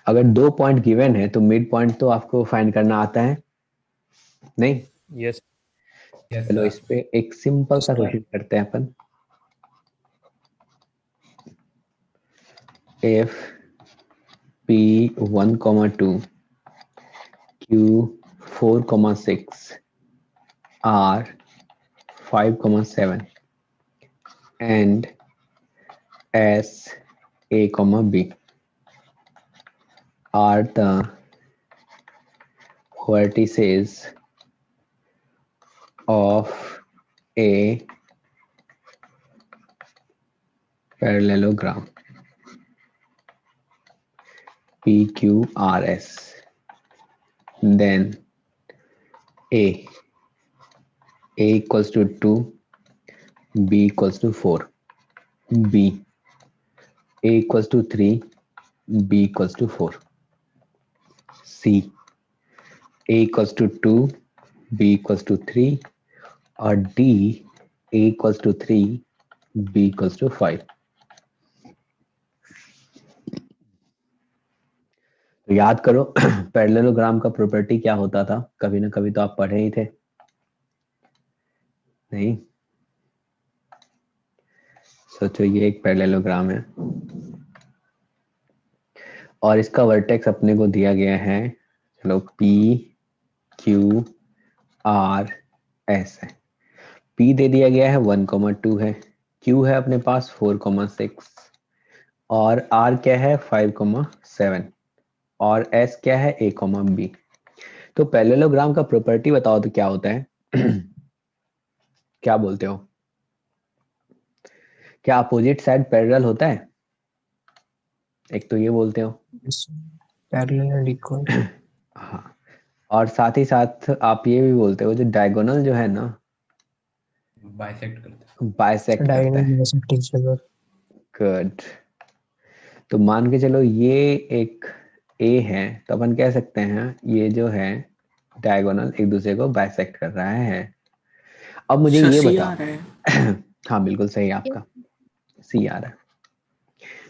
अगर 2 point given है तो मिड पॉइंट तो आपको फाइंड करना आता है नहीं? यस यस चलो सर। इस पे एक सिंपल सा क्वेश्चन करते हैं अपन। if p 1, 2, q 4, 6, r 5, 7 and s a, b are the vertices of a parallelogram PQRS, then A equals to 2, B equals to 4, B A equals to 3, B equals to 4, C A equals to 2, B equals to 3 और D A equals to 3, B equals to 5। तो याद करो parallelogram का property क्या होता था, कभी ना कभी तो आप पढ़े ही थे नहीं? सोचो ये एक पैरेललोग्राम है और इसका वर्टेक्स अपने को दिया गया है, चलो P Q R S है। P दे दिया गया है 1, 2 है, Q है अपने पास 4, 6 और R क्या है 5, 7 और S क्या है A, B। तो पैरेललोग्राम का प्रॉपर्टी बताओ तो क्या होता है? क्या बोलते हो? क्या अपोजिट साइड पैरेलल होता है? एक तो ये बोलते हो। Parallel and equal. हाँ, और साथ ही साथ आप ये भी बोलते हो जो डायगोनल जो है ना बाइसेक्ट करते बाइसेक्ट करता है। Diagonal bisect each other. Good. तो मान के चलो ये एक A है तो अपन कह सकते हैं ये जो है डायगोनल एक दूसरे को बाइसेक्ट कर रहा है। अब मुझे ये सी बताओ आ रहा है। हाँ बिल्कुल सही आपका, सी आ रहा है।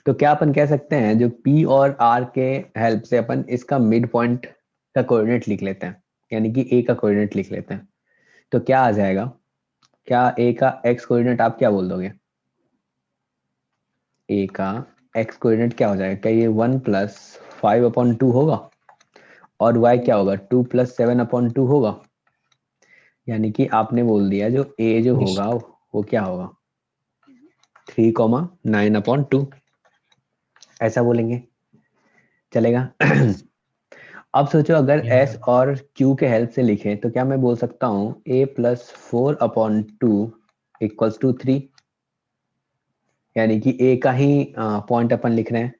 तो क्या अपन कह सकते हैं जो P और R के हेल्प से अपन इसका मिड पॉइंट का कोऑर्डिनेट लिख लेते हैं, यानी कि A का कोऑर्डिनेट लिख लेते हैं, तो क्या आ जाएगा? क्या A का x कोऑर्डिनेट आप क्या बोल दोगे? A का x कोऑर्डिनेट क्या हो जाएगा? क्या ये 1+5/2 होगा और y क्या होगा 2+7/2 होगा? यानी कि आपने बोल दिया जो A जो Yes. होगा वो क्या होगा 3,9/2 ऐसा बोलेंगे, चलेगा? अब सोचो अगर Yes, S sir. और Q के हेल्प से लिखें तो क्या मैं बोल सकता हूँ A+4/2 इक्वल्स टू 3, यानी कि A का ही पॉइंट अपन लिख रहे हैं।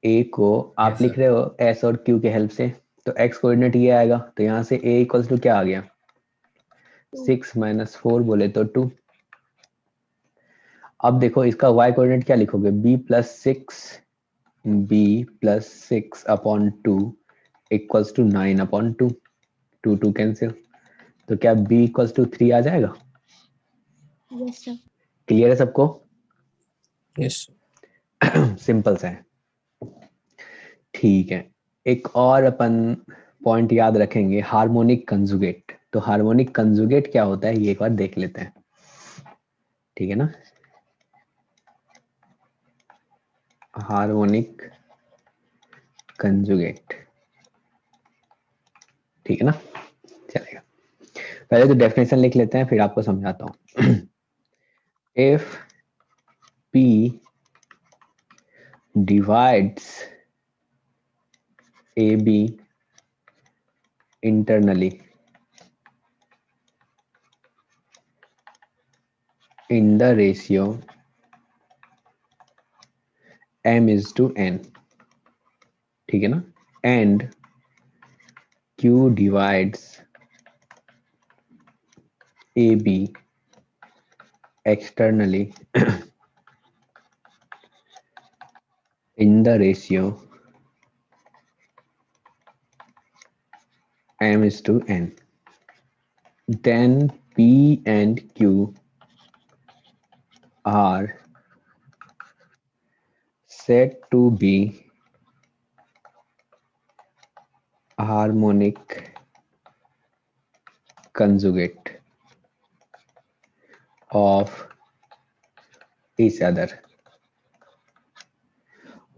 A को आप Yes, लिख sir. रहे हो S और Q के हेल्प से, तो x कोऑर्डिनेट ये आएगा, तो यहाँ से A इक्वल्स टू क्या आ गया 6 - 4 बोले तो 2। अब देखो इसका y कोऑर्डिनेट क्या लिखोगे B+6 इक्वल्स टू 9/2, 2 कैंसिल, तो क्या B इक्वल्स टू 3 आ जाएगा? Yes sir. क्लियर है सबको? Yes. सिंपल सा है। ठीक है, एक और अपन पॉइंट याद रखेंगे, हार्मोनिक कंजुगेट। तो हार्मोनिक कंजुगेट क्या होता है ये एक बार देख लेते हैं, ठीक है ना? हार्मोनिक कंजुगेट, ठीक है ना? चलेगा, पहले तो डेफिनेशन लिख लेते हैं फिर आपको समझाता हूँ। If P divides AB internally in the ratio m/n, ठीक है ना? And Q divides AB externally in the ratio m/n, then P and Q are said to be harmonic conjugate of each other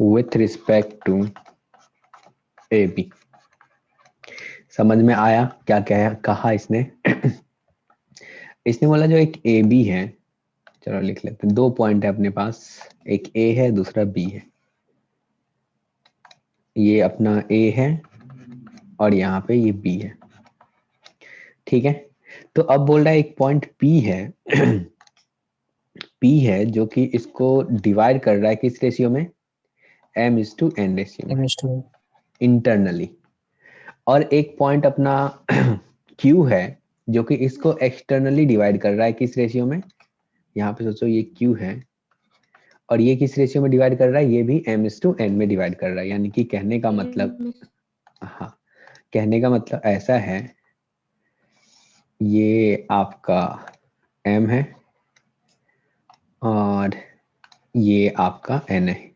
with respect to AB। समझ में आया क्या कहा इसने? इसने बोला जो एक AB है, चलो लिख लेते हैं, 2 पॉइंट है अपने पास, एक A है दूसरा B है। ये अपना A है और यहाँ पे ये B है, ठीक है। तो अब बोल रहा है एक पॉइंट P है P है जो कि इसको डिवाइड कर रहा है किस रेशियो में? m/n रेशियो में M/2 इंटरनली। और एक पॉइंट अपना Q है जो कि इसको एक्सटर्नली डिवाइड कर रहा है किस रेशियो में? यहाँ पे सोचो ये Q है और ये किस रेशियो में डिवाइड कर रहा है? ये भी m/n में डिवाइड कर रहा है। यानी कि कहने का मतलब, हाँ, कहने का मतलब ऐसा है, ये आपका m है और ये आपका n है।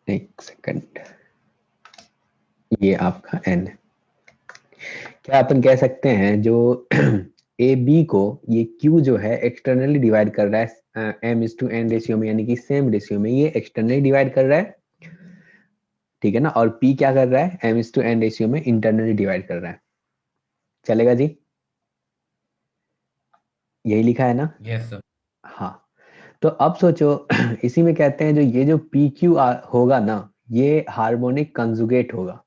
एक सेकंड, ये आपका n है। क्या अपन कह सकते हैं जो ए बी को ये Q जो है एक्सटर्नली डिवाइड कर रहा है m/n रेशियो में, यानी कि सेम रेशियो में ये एक्सटर्नली डिवाइड कर रहा है, ठीक है ना। और P क्या कर रहा है? m/n रेशियो में इंटरनली डिवाइड कर रहा है। चलेगा जी? यही लिखा है ना? Yes sir. हाँ। तो अब सोचो इसी में कहते हैं जो ये जो PQ होगा ना, ये हार्मोनिक कंजुगेट होगा,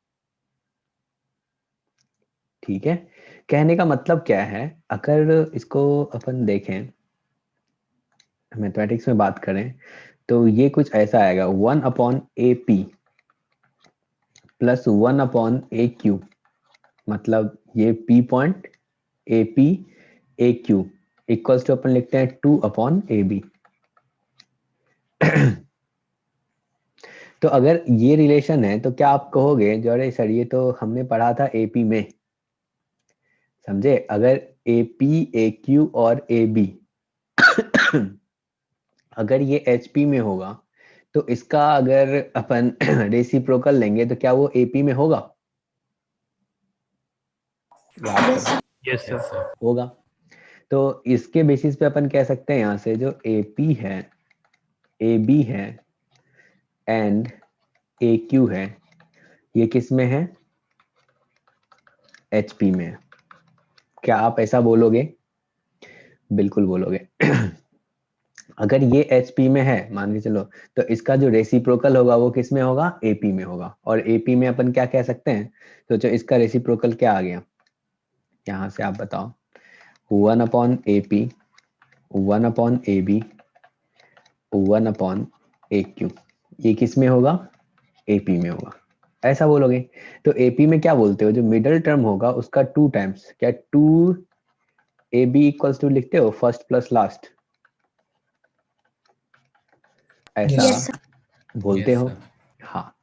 ठीक है। कहने का मतलब क्या है? अगर इसको अपन देखें, मैथमेटिक्स में बात करें, तो ये कुछ ऐसा आएगा, 1/AP प्लस 1/AQ, मतलब ये P point AP AQ equals to अपन लिखते हैं 2/AB। तो अगर ये रिलेशन है तो क्या आप कहोगे जो अरे सर ये तो हमने पढ़ा था AP में, समझे? अगर AP AQ और AB अगर ये HP में होगा तो इसका अगर अपन रेसिप्रोकल लेंगे तो क्या वो AP में होगा? याद Yes, करो, यस सर। होगा। तो इसके बेसिस पे अपन कह सकते हैं यहाँ से जो AP है, AB है एंड AQ है, ये किस में है? HP में है। क्या आप ऐसा बोलोगे? बिल्कुल बोलोगे। अगर ये HP में है मान के चलो, तो इसका जो रेसिप्रोकल होगा वो किस में होगा? AP में होगा। और AP में अपन क्या कह सकते हैं? तो जो इसका रेसिप्रोकल क्या आ गया यहाँ से, आप बताओ। 1/AP 1/AB 1/AQ, ये किस में होगा? AP में होगा, ऐसा बोलोगे। तो AP में क्या बोलते हो? जो मिडल टर्म होगा उसका 2 टाइम्स, क्या 2AB इक्वल्स टू लिखते हो फर्स्ट प्लस लास्ट, ऐसा yes, sir. बोलते यस हो? सर। हाँ।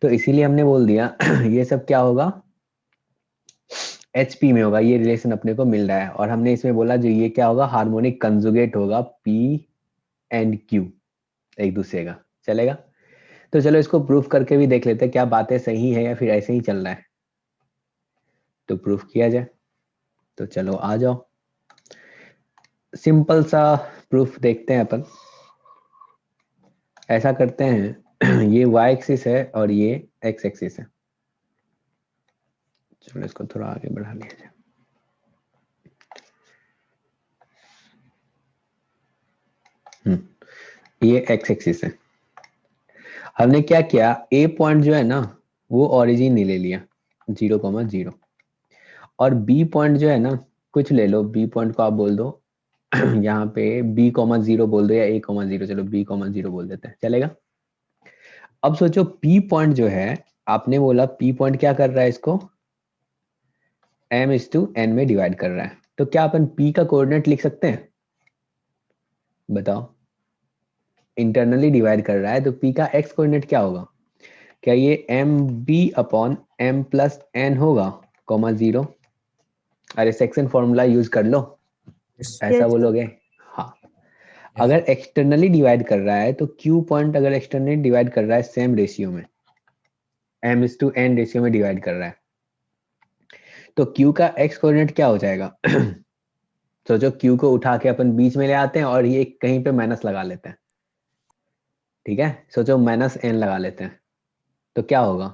तो इसीलिए हमने बोल दिया ये सब क्या होगा? HP में होगा। ये रिलेशन अपने को मिल रहा है और हमने इसमें बोला जो ये क्या होगा? हार्मोनिक कंजुगेट होगा P एंड Q एक दूसरे का। चलेगा? तो चलो इसको प्रूफ करके भी देख लेते हैं क्या बातें सही है या फिर ऐसे ही चल रहा है। तो प्रूफ किया जाए, तो चलो आ जाओ, सिंपल सा प्रूफ देखते हैं अपन। ऐसा करते हैं ये y एक्सिस है और ये x एक्सिस है। चलो इसको थोड़ा आगे बढ़ा लिया जाए। ये x एक्सिस है। हमने क्या किया, a पॉइंट जो है ना वो ओरिजिन ही ले लिया 0,0, और b पॉइंट जो है ना कुछ ले लो, b पॉइंट को आप बोल दो यहाँ पे b,0 बोल दो या a,0, चलो b,0 बोल देते हैं, चलेगा। अब सोचो p पॉइंट जो है, आपने बोला p पॉइंट क्या कर रहा है? इसको m/n में डिवाइड कर रहा है। तो क्या अपन p का कोऑर्डिनेट लिख सकते हैं? बताओ, इंटरनली डिवाइड कर रहा है तो p का x कोऑर्डिनेट क्या होगा? क्या ये mb/m+n होगा, (0)? अरे सेक्शन फॉर्मूला यूज कर लो, yes, ऐसा Yes, बोलोगे? हाँ। Yes, अगर sir. एक्सटर्नली डिवाइड कर रहा है तो Q पॉइंट अगर एक्सटर्नली डिवाइड कर रहा है सेम रेशियो में, m/n रेशियो में डिवाइड कर रहा है। तो q का x कोऑर्डिनेट क्या हो जाएगा? सोचो q को उठा के अपन बीच में ले आते हैं और ये कहीं पे माइनस लगा लेते हैं, ठीक है? सोचो -n लगा लेते हैं, तो क्या होगा?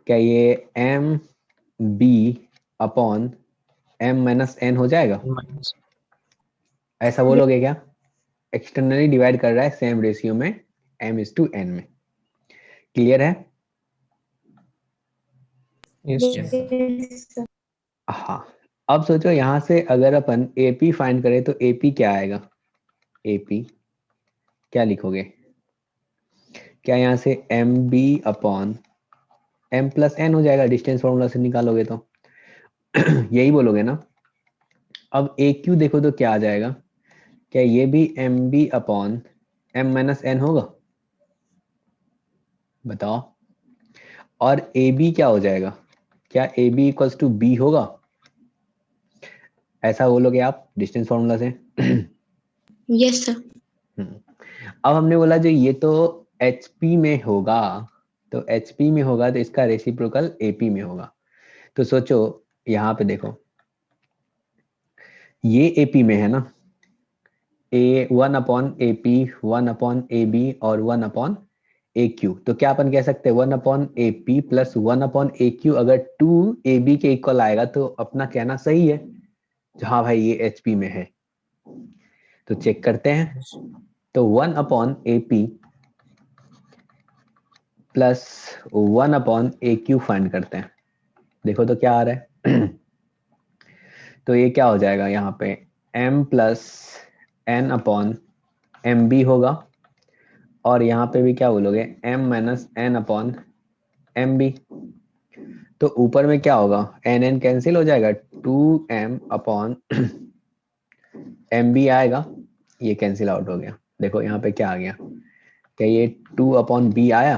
क्या ये mb अपॉन m-n हो जाएगा? माइनस ऐसा बोलोगे क्या? एक्सटर्नली डिवाइड कर रहा है सेम रेशियो में m/n में। क्लियर है? Yes Yes, sir. sir. हाँ। अब सोचो यहाँ से अगर अपन AP फाइंड करें तो AP क्या आएगा? AP क्या लिखोगे? क्या यहाँ से MB अपॉन m+n हो जाएगा? डिस्टेंस फॉर्मूला से निकालोगे तो यही बोलोगे ना? अब AQ देखो तो क्या आ जाएगा? क्या ये भी MB अपॉन m-n होगा? बताओ। और AB क्या हो जाएगा? क्या AB इक्वल्स टू B होगा? ऐसा बोलोगे आप डिस्टेंस फॉर्मूला से? Yes, sir. अब हमने बोला जो ये तो HP में होगा, तो HP में होगा तो इसका रेसिप्रोकल AP में होगा। तो सोचो यहाँ पे देखो, ये AP में है ना, A1/AP, 1/AB और 1/AQ। तो क्या अपन कह सकते हैं 1/AP प्लस 1/AQ अगर 2AB के इक्वल आएगा तो अपना कहना सही है। हाँ भाई ये HP में है। तो चेक करते हैं। तो 1/AP प्लस 1/AQ फाइंड करते हैं। देखो तो क्या आ रहा है? तो ये क्या हो जाएगा यहाँ पे m प्लस n/MB होगा, और यहाँ पे भी क्या बोलोगे m-n/MB। तो ऊपर में क्या होगा? n कैंसिल हो जाएगा, 2m/MB आएगा, ये कैंसिल आउट हो गया। देखो यहाँ पे क्या आ गया? क्या ये 2/B आया?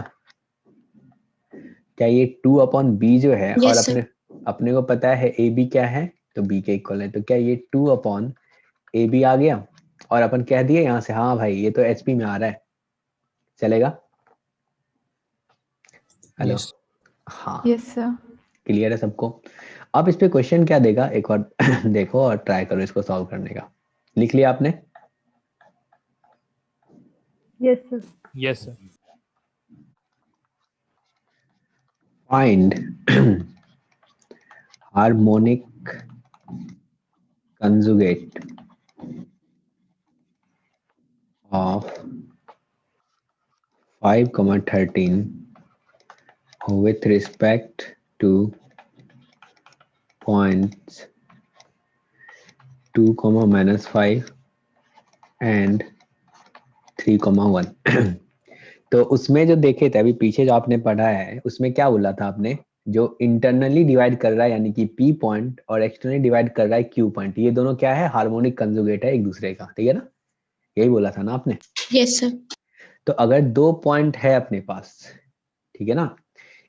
क्या ये 2/B जो है, और Yes, sir. अपने को पता है AB क्या है, तो B के इक्वल है, तो क्या ये 2/AB आ गया? और अपन कह दिए यहाँ से हाँ भाई ये तो HP में आ रहा है, चलेगा? हेलो? यस हाँ, Yes, sir. क्लियर है सबको? अब इस पे क्वेश्चन क्या देगा एक बार देखो और ट्राई करो इसको सॉल्व करने का। लिख लिया आपने? Yes, sir. Yes, sir. Find harmonic conjugate of 5,13 with respect to points 2, -5 and 3, 1। तो उसमें जो देखे थे अभी पीछे जो आपने पढ़ा है उसमें क्या बोला था आपने? जो इंटरनली डिवाइड कर रहा है यानी कि P पॉइंट और एक्सटर्नली डिवाइड कर रहा है Q पॉइंट, ये दोनों क्या है? हार्मोनिक कंजुगेट है एक दूसरे का, ठीक है ना? यही बोला था ना आपने? Yes, sir. तो अगर दो पॉइंट है अपने पास, ठीक है ना,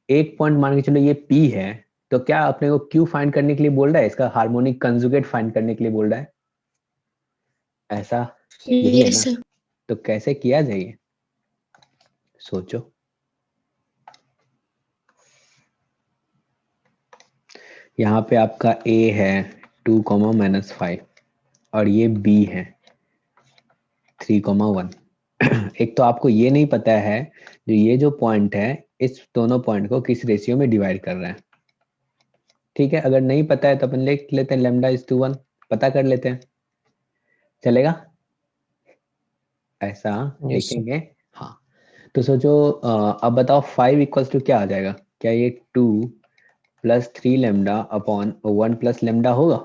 एक पॉइंट मान के चलो ये P है, तो क्या अपने को Q फाइंड करने के लिए बोल रहा है? इसका हार्मोनिक कंजुगेट फाइंड करने के लिए बोल रहा है, ऐसा यही है Yes, ना? sir. तो कैसे किया जाए सोचो। यहाँ पे आपका A है 2, -5 और ये B है 3, 1। एक तो आपको ये नहीं पता है जो ये जो पॉइंट है इस दोनों पॉइंट को किस रेशियो में डिवाइड कर रहा है, ठीक है? अगर नहीं पता है तो अपन लिख लेते हैं λ/1, पता कर लेते हैं, चलेगा? ऐसा यस लिखेंगे। हाँ, तो सोचो अब बताओ 5 इक्वल्स टू क्या आ जाएगा? क्या ये 2 + 3λ/1 + λ होगा?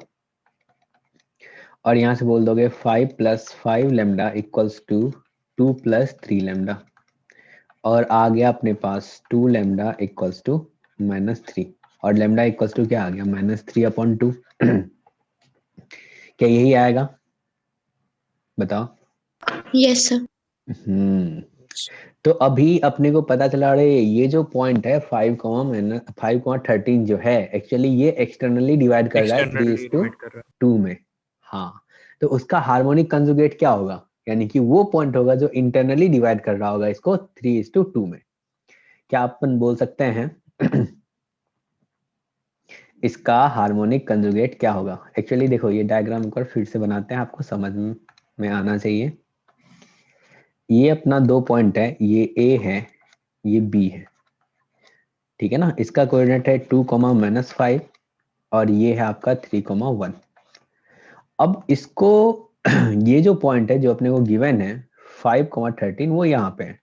और यहाँ से बोल दोगे 5 + 5λ इक्वल्स टू 2 + 3λ, और आ गया अपने पास 2λ इक्वल्स टू -3, और λ इक्वल्स टू क्या आ गया? -3/2। क्या यही आएगा? बताओ। Yes, sir. तो अभी अपने को पता चला अरे ये जो पॉइंट है 5,13 जो है एक्चुअली ये एक्सटर्नली डिवाइड कर रहा है Externally 3:2 divide कर रहा है। में। हाँ, तो उसका हार्मोनिक कंजुगेट क्या होगा? यानी कि वो पॉइंट होगा जो इंटरनली डिवाइड कर रहा होगा इसको 3:2 में। क्या अपन बोल सकते हैं इसका हार्मोनिक कंजुगेट क्या होगा? एक्चुअली देखो ये डायग्राम एक बार फिर से बनाते हैं, आपको समझ में आना चाहिए। ये अपना 2 पॉइंट है, ये ए है, ये बी है, ठीक है ना। इसका कोऑर्डिनेट है 2, -5 और ये है आपका 3, 1। अब इसको ये जो पॉइंट है जो अपने को गिवन है 5, 13, वो यहाँ पे है,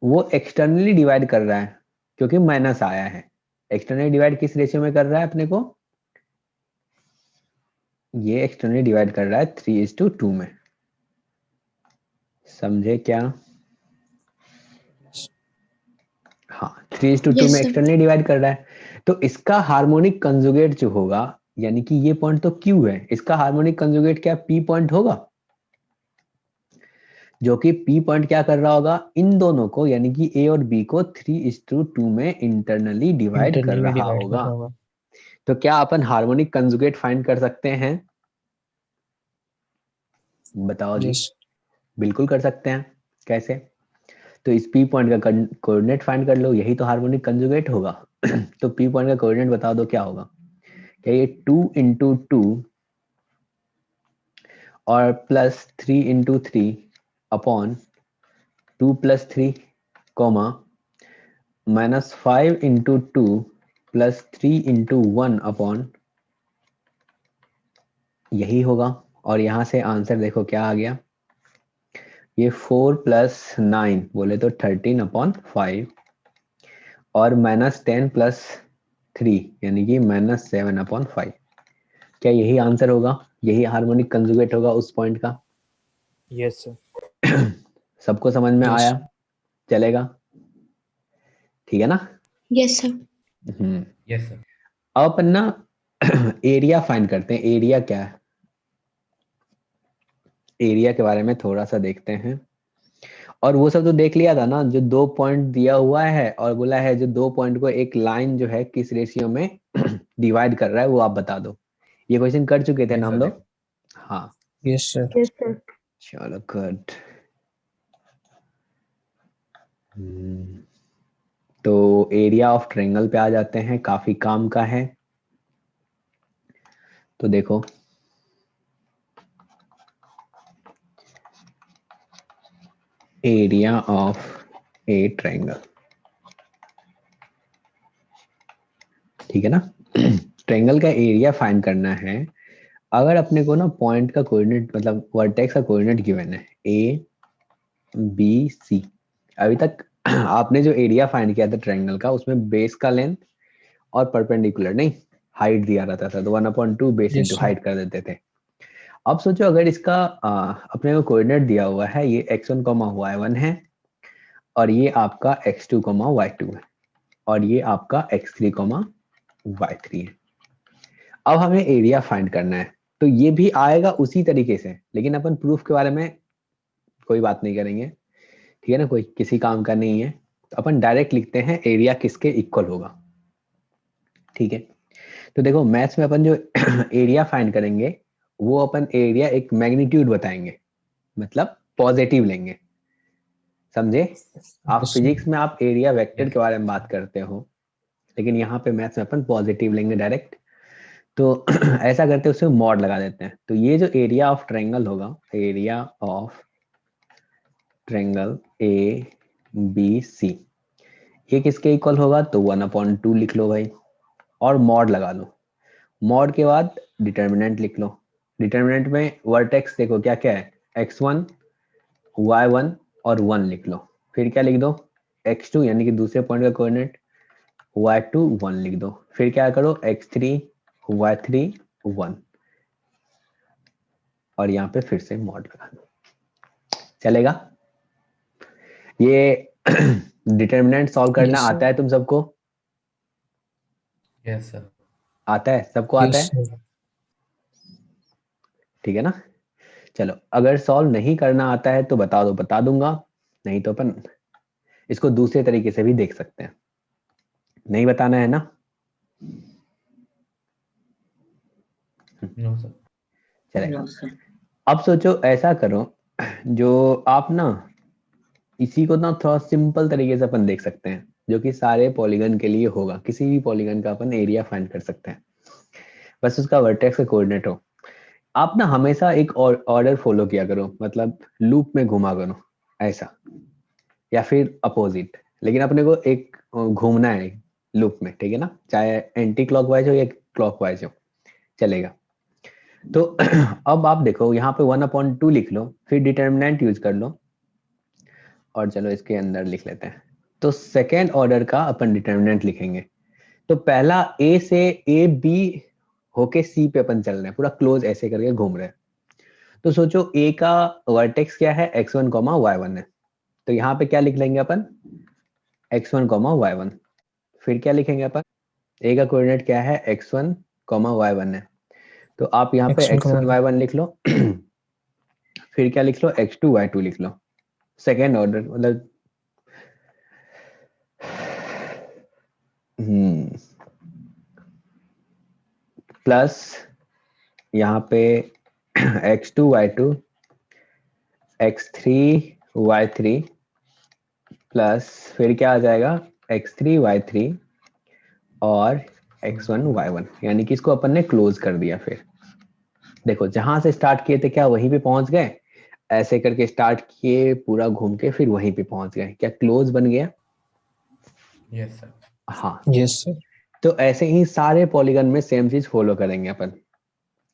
वो एक्सटर्नली डिवाइड कर रहा है क्योंकि माइनस आया है। एक्सटर्नली डिवाइड किस रेशियो में कर रहा है अपने को? ये एक्सटर्नली डिवाइड कर रहा है 3:2 में। समझे क्या? हाँ, 3:2 Yes, में sir. एक्सटर्नली डिवाइड कर रहा है। तो इसका हार्मोनिक कंजुगेट जो होगा, यानी कि ये पॉइंट तो Q है, इसका हार्मोनिक कंजुगेट क्या P पॉइंट होगा, जो कि P पॉइंट क्या कर रहा होगा, इन दोनों को यानी कि A और B को 3:2 में इंटरनली डिवाइड कर इंटरनली रहा डिवाइड कर होगा। रहा होगा। तो क्या अपन हार्मोनिक कंजुगेट फाइंड कर सकते हैं? बताओ जी। यस बिल्कुल कर सकते हैं। कैसे? तो इस P पॉइंट का कोऑर्डिनेट फाइंड कर लो, यही तो हार्मोनिक कंजुगेट होगा। तो P पॉइंट का कोऑर्डिनेट बता दो क्या होगा। क्या ये 2 × 2 और +3 × 3 अपॉन 2 + 3, -5 × 2 + 3 × 1 अपॉन, यही होगा। और यहां से आंसर देखो क्या आ गया, ये 4 + 9 बोले तो 13/5 और -10 + 3 यानी कि -7/5। क्या यही आंसर होगा? यही हार्मोनिक कंजुगेट होगा उस पॉइंट का? यस सर सबको समझ में यस आया? चलेगा? ठीक है ना? Yes, sir. Hmm. Yes sir. अब अपन ना एरिया फाइंड करते हैं। एरिया क्या है, एरिया के बारे में थोड़ा सा देखते हैं। और वो सब तो देख लिया था ना, जो 2 पॉइंट दिया हुआ है और बोला है जो 2 पॉइंट को एक लाइन जो है किस रेशियो में डिवाइड कर रहा है, वो आप बता दो। ये क्वेश्चन कर चुके थे यस ना हम सर, लोग? हाँ, यस सर Yes, sir. चलो गुड। तो एरिया ऑफ ट्रायंगल पे आ जाते हैं, काफी काम का है। तो देखो एरिया ऑफ ए ट्रायंगल, ठीक है ना। ट्रायंगल का एरिया फाइंड करना है। अगर अपने को ना पॉइंट का कोऑर्डिनेट मतलब वर्टेक्स का कोऑर्डिनेट गिवन है ए बी सी, अभी तक आपने जो एरिया फाइंड किया था ट्रायंगल का, उसमें बेस का लेंथ और परपेंडिकुलर नहीं हाइट दिया रहता था, तो 1/2 base yes into sir height कर देते थे। अब सोचो अगर इसका अपने को कोऑर्डिनेट दिया हुआ है, ये x1, y1 है और ये आपका x2, y2 है और ये आपका x3, y3 है। अब हमें एरिया फाइंड करना है, तो ये भी आएगा उसी तरीके से, लेकिन अपन प्रूफ के बारे में कोई बात नहीं करेंगे, ठीक है ना, कोई किसी काम का नहीं है। तो अपन डायरेक्ट लिखते हैं एरिया किसके इक्वल होगा, ठीक है। तो देखो मैथ्स में अपन जो एरिया फाइंड करेंगे, वो अपन एरिया एक मैग्नीट्यूड बताएंगे, मतलब पॉजिटिव लेंगे। समझे? आप यस सर फिजिक्स में आप एरिया वेक्टर यस के बारे में बात करते हो, लेकिन यहाँ पे मैथ्स में अपन पॉजिटिव लेंगे डायरेक्ट। तो ऐसा करते हैं, उसमें मॉड लगा देते हैं। तो ये जो एरिया ऑफ ट्रायंगल होगा, area of triangle A B C, ये किसके इक्वल होगा? तो 1/2 लिख लो भाई और मॉड लगा लो। मॉड के बाद डिटर्मिनेंट लिख लो। डिटर्मिनेंट में वर्टेक्स देखो क्या क्या है, x1 y1 और 1 लिख लो। फिर क्या लिख दो, x2 यानी कि दूसरे पॉइंट का कोऑर्डिनेट, y2 1 लिख दो। फिर क्या करो, x3 y3 1 और यहाँ पे फिर से मॉड लगा दो। चलेगा? ये डिटर्मिनेंट सॉल्व करना यस आता है तुम सबको? Yes sir. आता है? सबको आता है? सर ठीक है ना। चलो अगर सॉल्व नहीं करना आता है तो बता दो, बता दूंगा, नहीं तो अपन इसको दूसरे तरीके से भी देख सकते हैं। नहीं बताना है ना? No sir. चलेगा। अब सोचो ऐसा करो, जो आप ना इसी को ना थोड़ा सिंपल तरीके से अपन देख सकते हैं। जो कि सारे पॉलीगन के लिए होगा। किसी भी पॉलीगन का अपन एरिया फाइंड कर सकते हैं, बस उसका वर्टेक्स का कोऑर्डिनेट हो। आप ना हमेशा एक ऑर्डर फॉलो किया करो, मतलब लूप में घुमा करो ऐसा, या फिर अपोजिट, लेकिन अपने को एक घूमना है लूप में, ठीक है ना, चाहे एंटी क्लॉकवाइज हो या क्लॉकवाइज हो, चलेगा। तो अब आप देखो यहाँ पे 1/2 लिख लो, फिर डिटर्मिनेंट यूज कर लो, और चलो इसके अंदर लिख लेते हैं। तो सेकेंड ऑर्डर का अपन डिटर्मिनेंट लिखेंगे। तो पहला ए से ए बी होके सी पे अपन चल रहे हैं, पूरा क्लोज ऐसे करके घूम रहे हैं। तो सोचो ए का वर्टेक्स क्या है, x1 y1 है। तो यहाँ पे क्या लिख लेंगे अपन, x1 y1। फिर क्या लिखेंगे अपन, ए का कोऑर्डिनेट क्या है, x1 y1 है। तो आप यहाँ पे X1 x1 y1 लिख लो। फिर क्या लिख लो, x2 y2 लिख लो। सेकेंड ऑर्डर मतलब प्लस यहाँ पे x2 y2 x3 y3 plus फिर क्या आ जाएगा, x3 y3 और x1 y1, यानी कि इसको अपन ने क्लोज कर दिया। फिर देखो जहां से स्टार्ट किए थे क्या वहीं पे पहुंच गए, ऐसे करके स्टार्ट किए पूरा घूम के फिर वहीं पे पहुंच गए, क्या क्लोज बन गया। Yes sir. हाँ, Yes, sir. तो ऐसे ही सारे पॉलीगन में सेम चीज फॉलो करेंगे अपन,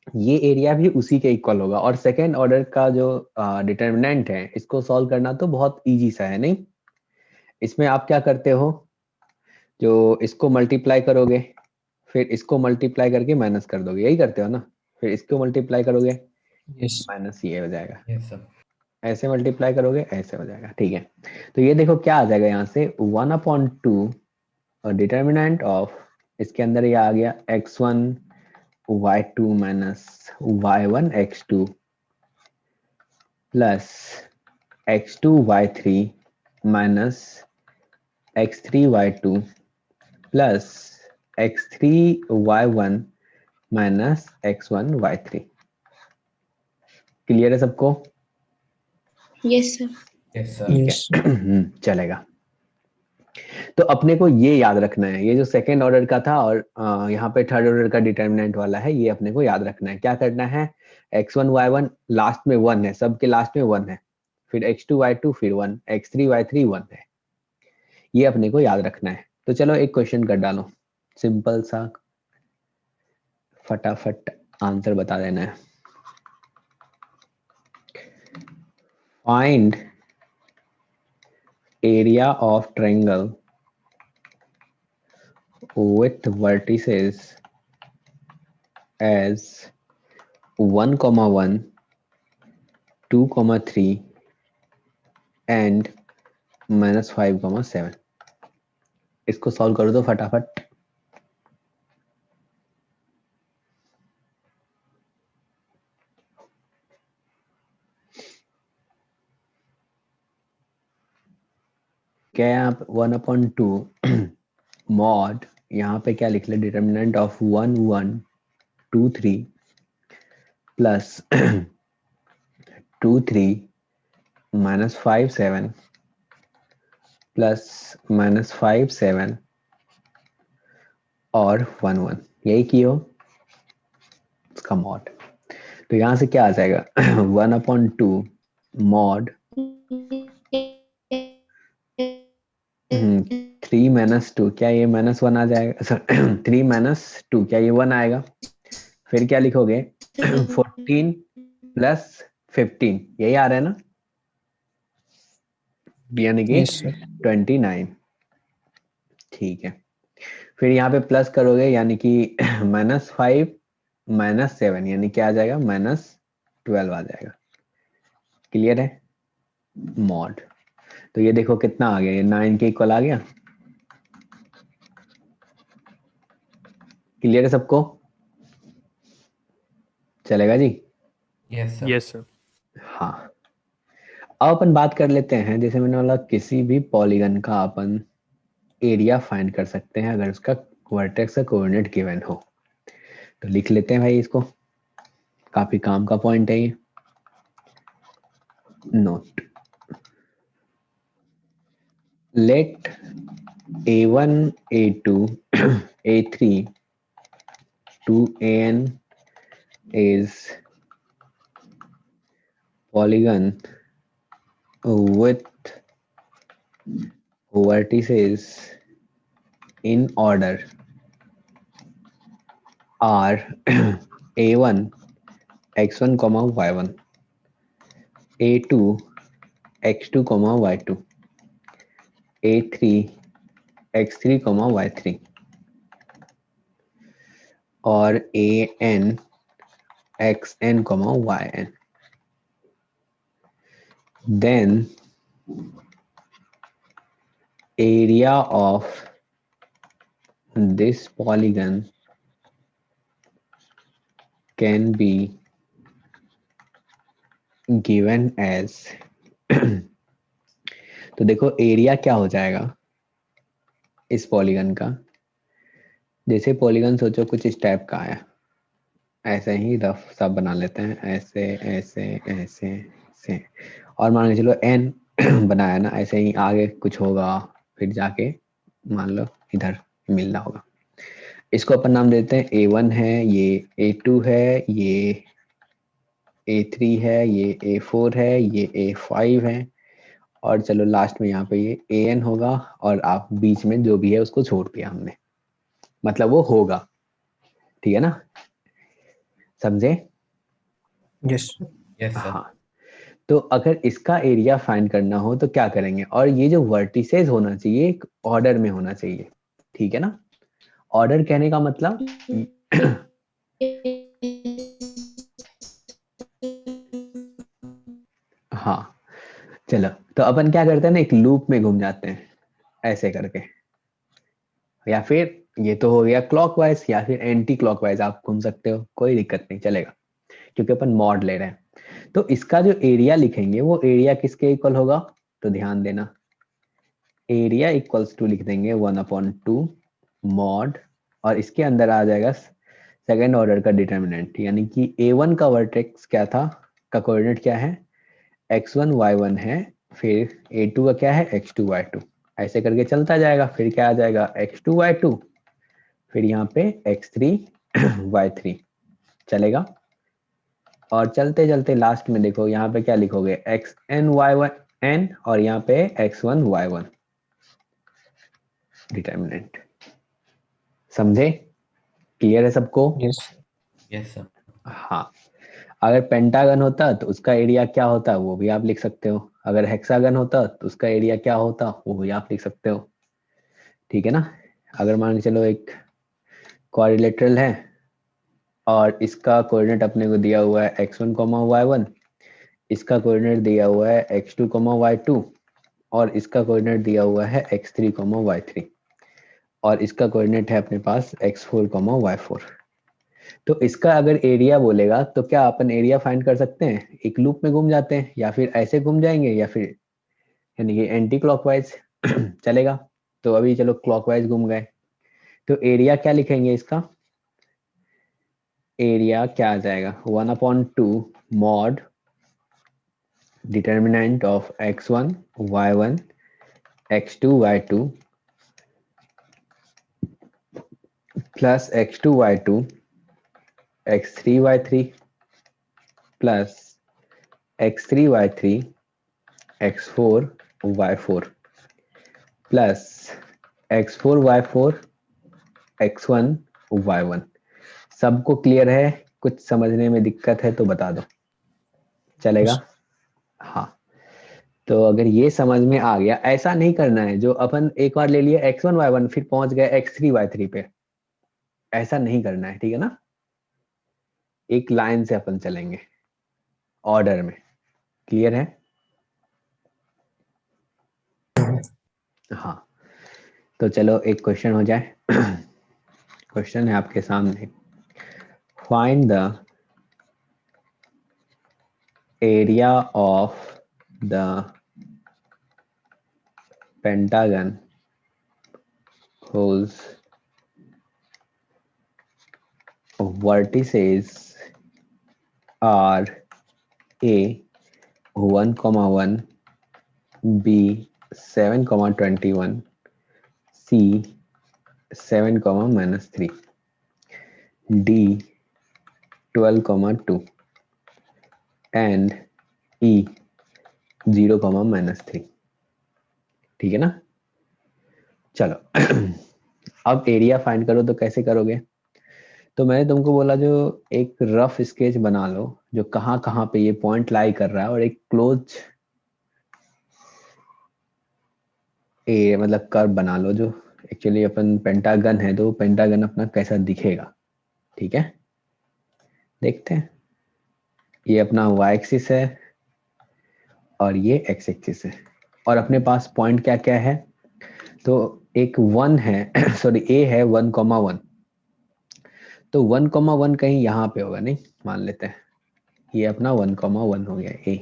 ये एरिया भी उसी के इक्वल होगा। और सेकेंड ऑर्डर का जो डिटर्मिनेंट है, इसको सॉल्व करना तो बहुत इजी सा है, नहीं। इसमें आप क्या करते हो, जो इसको मल्टीप्लाई करोगे, फिर इसको मल्टीप्लाई करके माइनस कर दोगे, यही करते हो ना। फिर इसको मल्टीप्लाई करोगे, Yes. माइनस ये हो जाएगा, यस सर। ऐसे मल्टीप्लाई करोगे ऐसे हो जाएगा, ठीक है। तो ये देखो क्या आ जाएगा यहाँ से, 1/2 और डिटर्मिनेंट ऑफ, इसके अंदर ये आ गया x1 y2 minus y1 x2 plus x2 y3 minus x3 y2 plus x3 y1 minus x1 y3। Clear है सबको? Yes, sir. Yes sir. Yes, sir. चलेगा। तो अपने को ये याद रखना है, ये जो सेकेंड ऑर्डर का था और यहाँ पे थर्ड ऑर्डर का डिटर्मिनेंट वाला है, ये अपने को याद रखना है। क्या करना है, x1 y1 लास्ट में 1 है, सबके लास्ट में 1 है, फिर x2 y2 फिर 1, x3 y3 1 है, ये अपने को याद रखना है। तो चलो एक क्वेश्चन कर डालो, सिंपल सा, फटाफट आंसर बता देना है। Find area of triangle with vertices as 1,1, 2,3 and -5,7। इसको सॉल्व करो तो फटाफट। क्या है यहाँ पे 1/2 मॉड, यहाँ पे क्या लिख ले, डिटर्मिनेंट ऑफ 1 1 2 3 प्लस 2 3 -5 7 प्लस -5 7 और 1 1, यही की हो इसका मॉड। तो यहाँ से क्या आ जाएगा 1/2 मॉड 3 -2, क्या ये -1 आ जाएगा, सर 3 -2 क्या ये 1 आएगा। फिर क्या लिखोगे 14 प्लस 15, यही आ रहा है ना, यानी कि Yes, sir. 29, ठीक है। फिर यहाँ पे प्लस करोगे यानी कि -5 -7 यानी क्या आ जाएगा, -12 आ जाएगा। क्लियर है, मॉड। तो ये देखो कितना आ गया, ये 9 के इक्वल आ गया। क्लियर है सबको, चलेगा जी। Yes sir. Yes, sir. हाँ, अब अपन बात कर लेते हैं, जैसे मैंने बोला किसी भी पॉलीगन का अपन एरिया फाइंड कर सकते हैं अगर उसका वर्टेक्स का कोऑर्डिनेट गिवन हो। तो लिख लेते हैं भाई इसको, काफी काम का पॉइंट है ये। Note, let A1, A2, A3 to AN is polygon with vertices in order are A1 x1 comma y1, A2 x2 comma y2, A3 x3 comma y3 और AN xn comma yn. Then area of this polygon can be given as तो देखो area क्या हो जाएगा इस polygon का, जैसे polygon सोचो कुछ इस टाइप का है, ऐसे ही रफ सा बना लेते हैं, ऐसे ऐसे ऐसे ऐसे, और मान के चलो एन बनाया ना, ऐसे ही आगे कुछ होगा, फिर जाके मान लो इधर मिलना होगा। इसको अपन नाम देते हैं A1 है, ये A2 है, ये A3 है, ये A4 है, ये A5 है, और चलो लास्ट में यहाँ पे ये AN होगा, और आप बीच में जो भी है उसको छोड़ दिया हमने, मतलब वो होगा, ठीक है ना, समझे? Yes. Yes, sir. हाँ, तो अगर इसका एरिया फाइंड करना हो तो क्या करेंगे, और ये जो वर्टिसेस होना चाहिए एक ऑर्डर में होना चाहिए, ठीक है ना। ऑर्डर कहने का मतलब हाँ, चलो तो अपन क्या करते हैं ना, एक लूप में घूम जाते हैं ऐसे करके, या फिर ये तो हो गया क्लॉकवाइज, या फिर एंटी क्लॉकवाइज आप घूम सकते हो, कोई दिक्कत नहीं, चलेगा, क्योंकि अपन मॉड ले रहे हैं। तो इसका जो एरिया लिखेंगे वो एरिया किसके इक्वल होगा, तो ध्यान देना, एरिया इक्वल्स टू लिख देंगे 1/2 मॉड, और इसके अंदर आ जाएगा सेकेंड ऑर्डर का डिटर्मिनेंट, यानी कि A1 का वर्टेक्स क्या था, का कोऑर्डिनेट क्या है, x1 y1 है, फिर A2 का क्या है, x2 y2, ऐसे करके चलता जाएगा, फिर क्या आ जाएगा x2 y2, फिर यहाँ पे x3 y3, चलेगा। और चलते चलते लास्ट में देखो यहाँ पे क्या लिखोगे, xn y1 n, और यहाँ पे x1 y1 डिटर्मिनेंट, समझे, क्लियर है सबको? Yes. Yes, sir. हाँ, अगर पेंटागन होता तो उसका एरिया क्या होता वो भी आप लिख सकते हो, अगर हेक्सागन होता तो उसका एरिया क्या होता वो भी आप लिख सकते हो, ठीक है ना। अगर मान के चलो एक क्वाड्रिलेटरल है और इसका कोऑर्डिनेट अपने को दिया हुआ है x1 y1, इसका कोऑर्डिनेट दिया हुआ है x2 y2, और इसका कोऑर्डिनेट दिया हुआ है x3 y3, और इसका कोऑर्डिनेट है अपने पास x4 y4। तो इसका अगर एरिया बोलेगा तो क्या अपन एरिया फाइंड कर सकते हैं, एक लूप में घूम जाते हैं, या फिर ऐसे घूम जाएंगे, या फिर यानी कि एंटी क्लॉकवाइज चलेगा। तो अभी चलो क्लॉकवाइज घूम गए, तो एरिया क्या लिखेंगे इसका, एरिया क्या आ जाएगा 1/2 mod determinant of x1 y1 x2 y2 plus x2 y2 x3 y3 plus x3 y3 x4 y4 plus x4 y4 x1 y1। सबको क्लियर है, कुछ समझने में दिक्कत है तो बता दो, चलेगा? हाँ, तो अगर ये समझ में आ गया, ऐसा नहीं करना है जो अपन एक बार ले लिए x1 y1 फिर पहुंच गए x3 y3 पे, ऐसा नहीं करना है, ठीक है ना। एक लाइन से अपन चलेंगे ऑर्डर में, क्लियर है? हाँ, तो चलो एक क्वेश्चन हो जाए। क्वेश्चन है आपके सामने, find the area of the pentagon whose vertices are A 1, 1, B 7, 21, C 7 comma minus 3, D 12 comma 2 and E 0 comma minus 3। ठीक है ना? चलो अब एरिया फाइंड करो तो कैसे करोगे? तो मैंने तुमको बोला जो एक रफ स्केच बना लो जो कहाँ कहाँ पे ये पॉइंट लाई कर रहा है, और एक क्लोज ए मतलब कर्व बना लो जो एक्चुअली अपन पेंटागन है, तो पेंटागन अपना कैसा दिखेगा। ठीक है, देखते हैं। ये अपना y एक्सिस है और ये x एक्सिस है, और अपने पास पॉइंट क्या क्या है? तो एक 1 है सॉरी a है 1,1, तो 1,1 कहीं यहाँ पे होगा, नहीं मान लेते हैं ये अपना 1,1 हो गया a।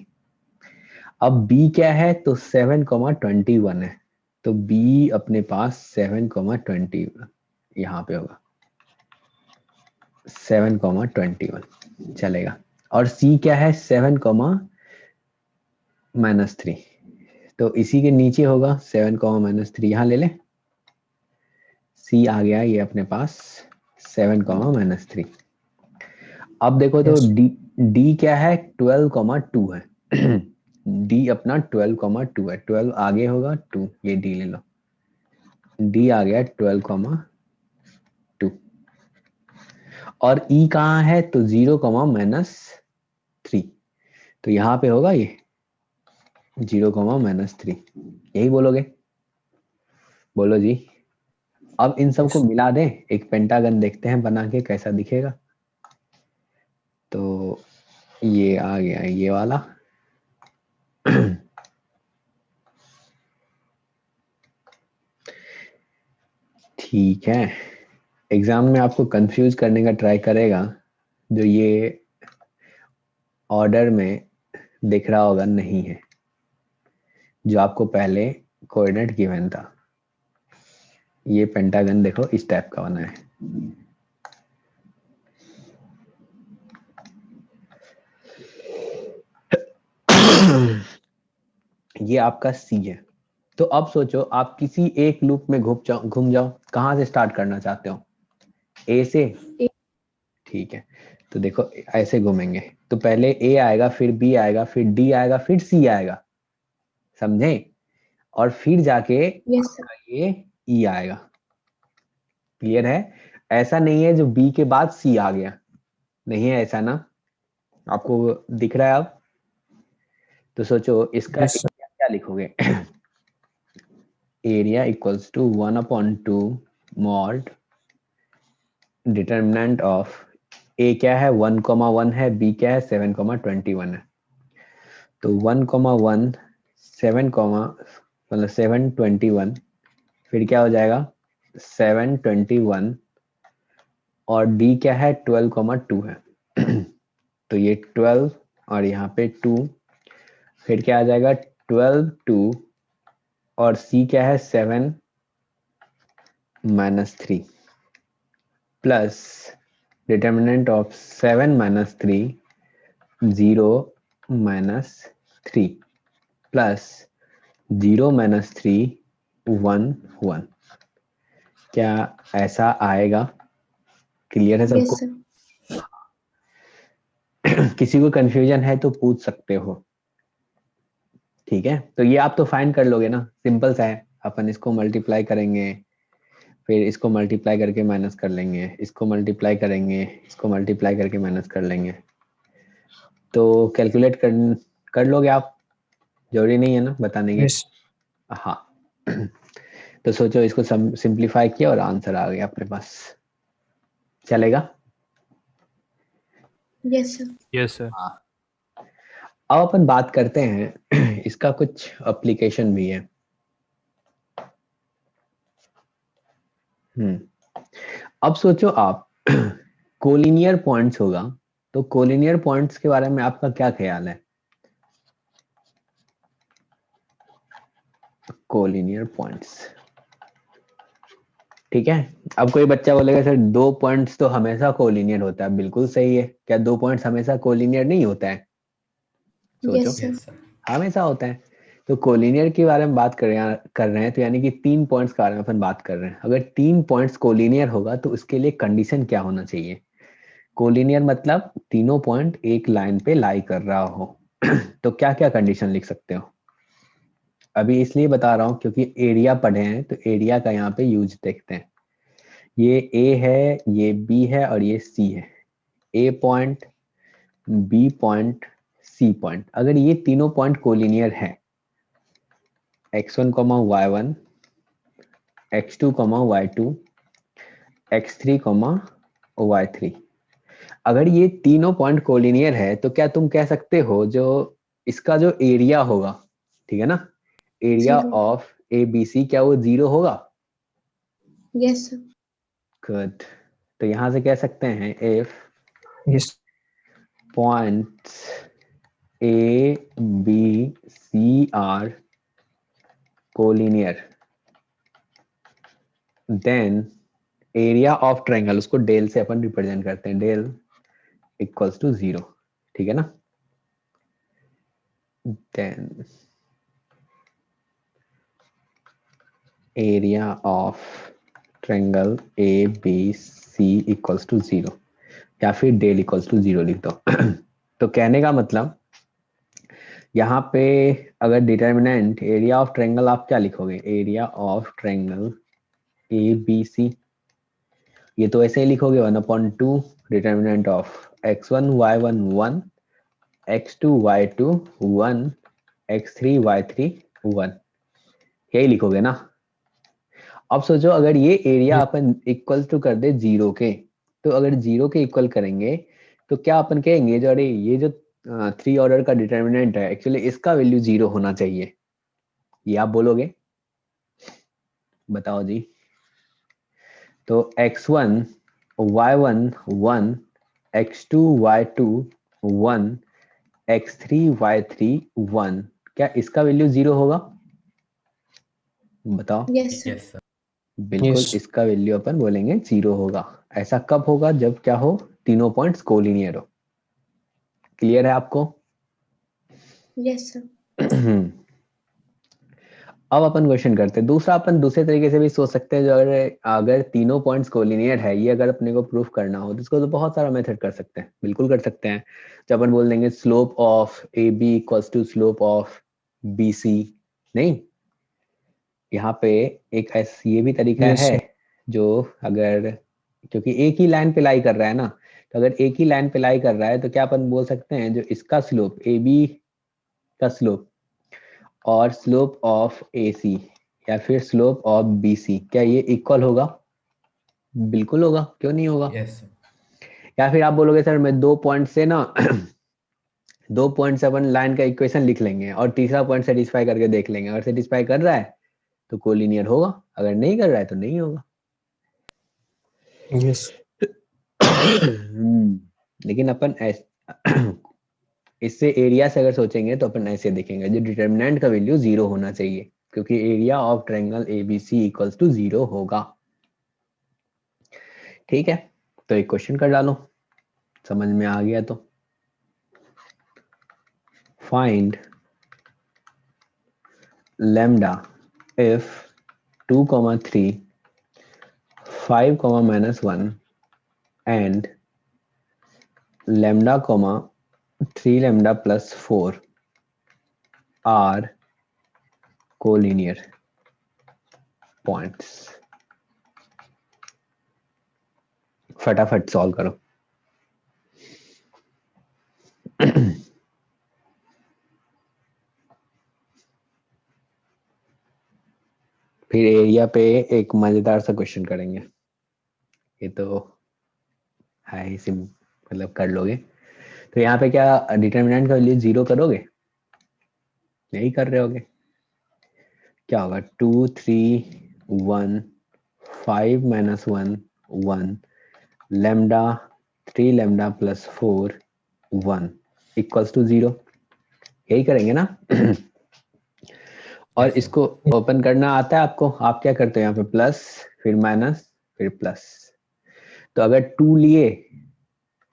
अब b क्या है? तो 7,21 है, तो b अपने पास 7,20 यहाँ पे होगा, 7,21 चलेगा। और c क्या है? 7 माइनस 3, तो इसी के नीचे होगा 7 माइनस 3, यहाँ ले ले। c आ गया ये अपने पास 7 माइनस 3। अब देखो तो Yes. d क्या है? 12,2 है d अपना 12,2 है, 12 आगे होगा 2, ये d ले लो, d आ गया 12,2। और e कहाँ है? तो 0 माइनस 3, तो यहाँ पे होगा ये 0 माइनस 3, यही बोलोगे? बोलो जी। अब इन सबको Yes. मिला दें, एक पेंटागन देखते हैं बना के कैसा दिखेगा। तो ये आ गया ये वाला ठीक है। एग्जाम में आपको कंफ्यूज करने का ट्राई करेगा, जो ये ऑर्डर में दिख रहा होगा नहीं है, जो आपको पहले कोऑर्डिनेट गिवन था। ये पेंटागन देखो इस टाइप का बना है। ये आपका सी है। तो अब सोचो आप किसी एक लूप में घूम जाओ, कहाँ से स्टार्ट करना चाहते हो? ए से? A. ठीक है, तो देखो ऐसे घूमेंगे, तो पहले ए आएगा, फिर बी आएगा, फिर डी आएगा, फिर सी आएगा, समझे? और फिर जाके Yes, sir. ये ई आएगा। क्लियर है? ऐसा नहीं है जो बी के बाद सी आ गया, नहीं है ऐसा ना? आपको दिख रहा है अब? तो सोचो इसका Yes, sir. एरिया क्या लिखोगे? Area equals to 1/2 mod determinant of A क्या है? 1,1 है, बी क्या है? 7,21 है। तो 1,1 मतलब 721, फिर क्या हो जाएगा? 721, और डी क्या है? 12,2 है तो ये 12 और यहाँ पे 2, फिर क्या आ जाएगा? 12 2, और सी क्या है? 7 minus 3 plus determinant of 7 minus 3 0 minus 3 plus 0 minus 3 1 1। क्या ऐसा आएगा? क्लियर है Yes, सबको? sir. किसी को कंफ्यूजन है तो पूछ सकते हो। ठीक है, तो ये आप तो फाइंड कर लोगे ना, सिंपल सा है। अपन इसको मल्टीप्लाई करेंगे, फिर इसको मल्टीप्लाई करके माइनस कर लेंगे, इसको मल्टीप्लाई करेंगे, इसको मल्टीप्लाई करके माइनस कर लेंगे। तो कैलकुलेट कर लोगे आप, जरूरी नहीं है ना बताने की। Yes. हाँ तो सोचो इसको सिंप्लीफाई किया और आंसर आ गया अपने पास, चलेगा? Yes, sir. Yes, sir. हाँ, अब अपन बात करते हैं इसका कुछ एप्लीकेशन भी है। अब सोचो आप कोलिनियर पॉइंट्स होगा, तो कोलिनियर पॉइंट्स के बारे में आपका क्या ख्याल है? कोलिनियर पॉइंट्स, ठीक है। अब कोई बच्चा बोलेगा सर 2 पॉइंट्स तो हमेशा कोलिनियर होता है, बिल्कुल सही है। क्या 2 पॉइंट्स हमेशा कोलिनियर नहीं होता है? सोचो, Yes, sir. Yes, sir. हमेशा होता है। तो कोलिनियर के बारे में बात कर रहे हैं, तो यानी कि 3 पॉइंट्स के बारे में अपन बात कर रहे हैं। अगर 3 पॉइंट्स कोलिनियर होगा तो उसके लिए कंडीशन क्या होना चाहिए? कोलिनियर मतलब तीनों पॉइंट एक लाइन पे लाई कर रहा हो। तो क्या क्या कंडीशन लिख सकते हो? अभी इसलिए बता रहा हूँ क्योंकि एरिया पढ़े हैं, तो एरिया का यहाँ पे यूज देखते हैं। ये ए है, ये बी है और ये सी है। A point, B point, C point, अगर ये तीनों पॉइंट कोलिनियर है, x1, y1, x2, y2, x3, y3, अगर ये तीनों पॉइंट कोलिनियर है तो क्या तुम कह सकते हो जो इसका जो एरिया होगा, ठीक है ना, area Zero. Of A B C, क्या वो 0 होगा? Yes, sir. गुड। तो यहां से कह सकते हैं if Yes. points A, B, C are collinear, then area of triangle, उसको डेल से अपन रिप्रेजेंट करते हैं, डेल इक्वल्स टू 0, ठीक है ना। then area of triangle ABC equals to 0, या फिर डेल इक्वल्स टू 0 लिख दो। तो कहने का मतलब यहाँ पे अगर डिटर्मिनेंट एरिया ऑफ ट्रायंगल, आप क्या लिखोगे? Area of triangle A B C, ये तो ऐसे ही लिखोगे 1/2 determinant of x1 y1 1, x2 y2 1, x3 y3 1, यही लिखोगे ना। अब सोचो अगर ये एरिया Yes. अपन इक्वल टू कर दे 0 के, तो अगर 0 के इक्वल करेंगे तो क्या अपन कहेंगे जो अरे ये जो 3 ऑर्डर का डिटर्मिनेंट है, एक्चुअली इसका वैल्यू 0 होना चाहिए, ये आप बोलोगे? बताओ जी। तो x1 y1 1, x2 y2 1, x3 y3 1, क्या इसका वैल्यू 0 होगा? बताओ। Yes, sir. Yes, sir. बिल्कुल Yes. इसका वैल्यू अपन बोलेंगे 0 होगा। ऐसा कब होगा? जब क्या हो? तीनों पॉइंट्स कोलिनियर हो। क्लियर है आपको? Yes, sir. अब अपन क्वेश्चन करते हैं दूसरा। अपन दूसरे तरीके से भी सोच सकते हैं, जो अगर अगर तीनों पॉइंट्स कोलिनियर है, ये अगर अपने को प्रूफ करना हो तो इसको तो बहुत सारा मेथड कर सकते हैं, बिल्कुल कर सकते हैं। जब अपन बोल देंगे slope of A B equals to slope of B C, नहीं, यहाँ पे एक ऐसा ये भी तरीका Yes, है sir. जो अगर, क्योंकि एक ही लाइन पे लाई कर रहा है ना, तो अगर एक ही लाइन पे लाई कर रहा है तो क्या अपन बोल सकते हैं जो इसका स्लोप ए बी का स्लोप और स्लोप ऑफ ए सी या फिर स्लोप ऑफ बी सी, क्या ये इक्वल होगा? बिल्कुल होगा, क्यों नहीं होगा? Yes, sir. या फिर आप बोलोगे सर मैं 2 पॉइंट से ना 2 पॉइंट से अपन लाइन का इक्वेशन लिख लेंगे और तीसरा पॉइंट सेटिस्फाई करके देख लेंगे, अगर सेटिस्फाई कर रहा है तो कोलिनियर होगा, अगर नहीं कर रहा है तो नहीं होगा। Yes. लेकिन अपन इससे एरिया से अगर सोचेंगे तो अपन ऐसे देखेंगे, जो डिटर्मिनेंट का वैल्यू 0 होना चाहिए, क्योंकि area of triangle ABC equals to 0 होगा। ठीक है, तो एक क्वेश्चन कर डालो, समझ में आ गया तो। Find lambda if 2, 3, 5, -1 and lambda, 3 lambda plus 4 are collinear points। फटाफट सॉल्व करो। फिर एरिया पे एक मजेदार सा क्वेश्चन करेंगे, ये तो है ही मतलब कर लोगे। तो यहाँ पे क्या डिटर्मिनेंट का वैल्यू 0 करोगे? नहीं कर रहे होगे। क्या होगा? 2, 3, 1, 5 -1 1, lambda 3 lambda plus 4 1 equals to 0, यही करेंगे ना। और Yes, sir. इसको ओपन करना आता है आपको? आप क्या करते हो यहाँ पे? प्लस, फिर माइनस, फिर प्लस। तो अगर 2 लिए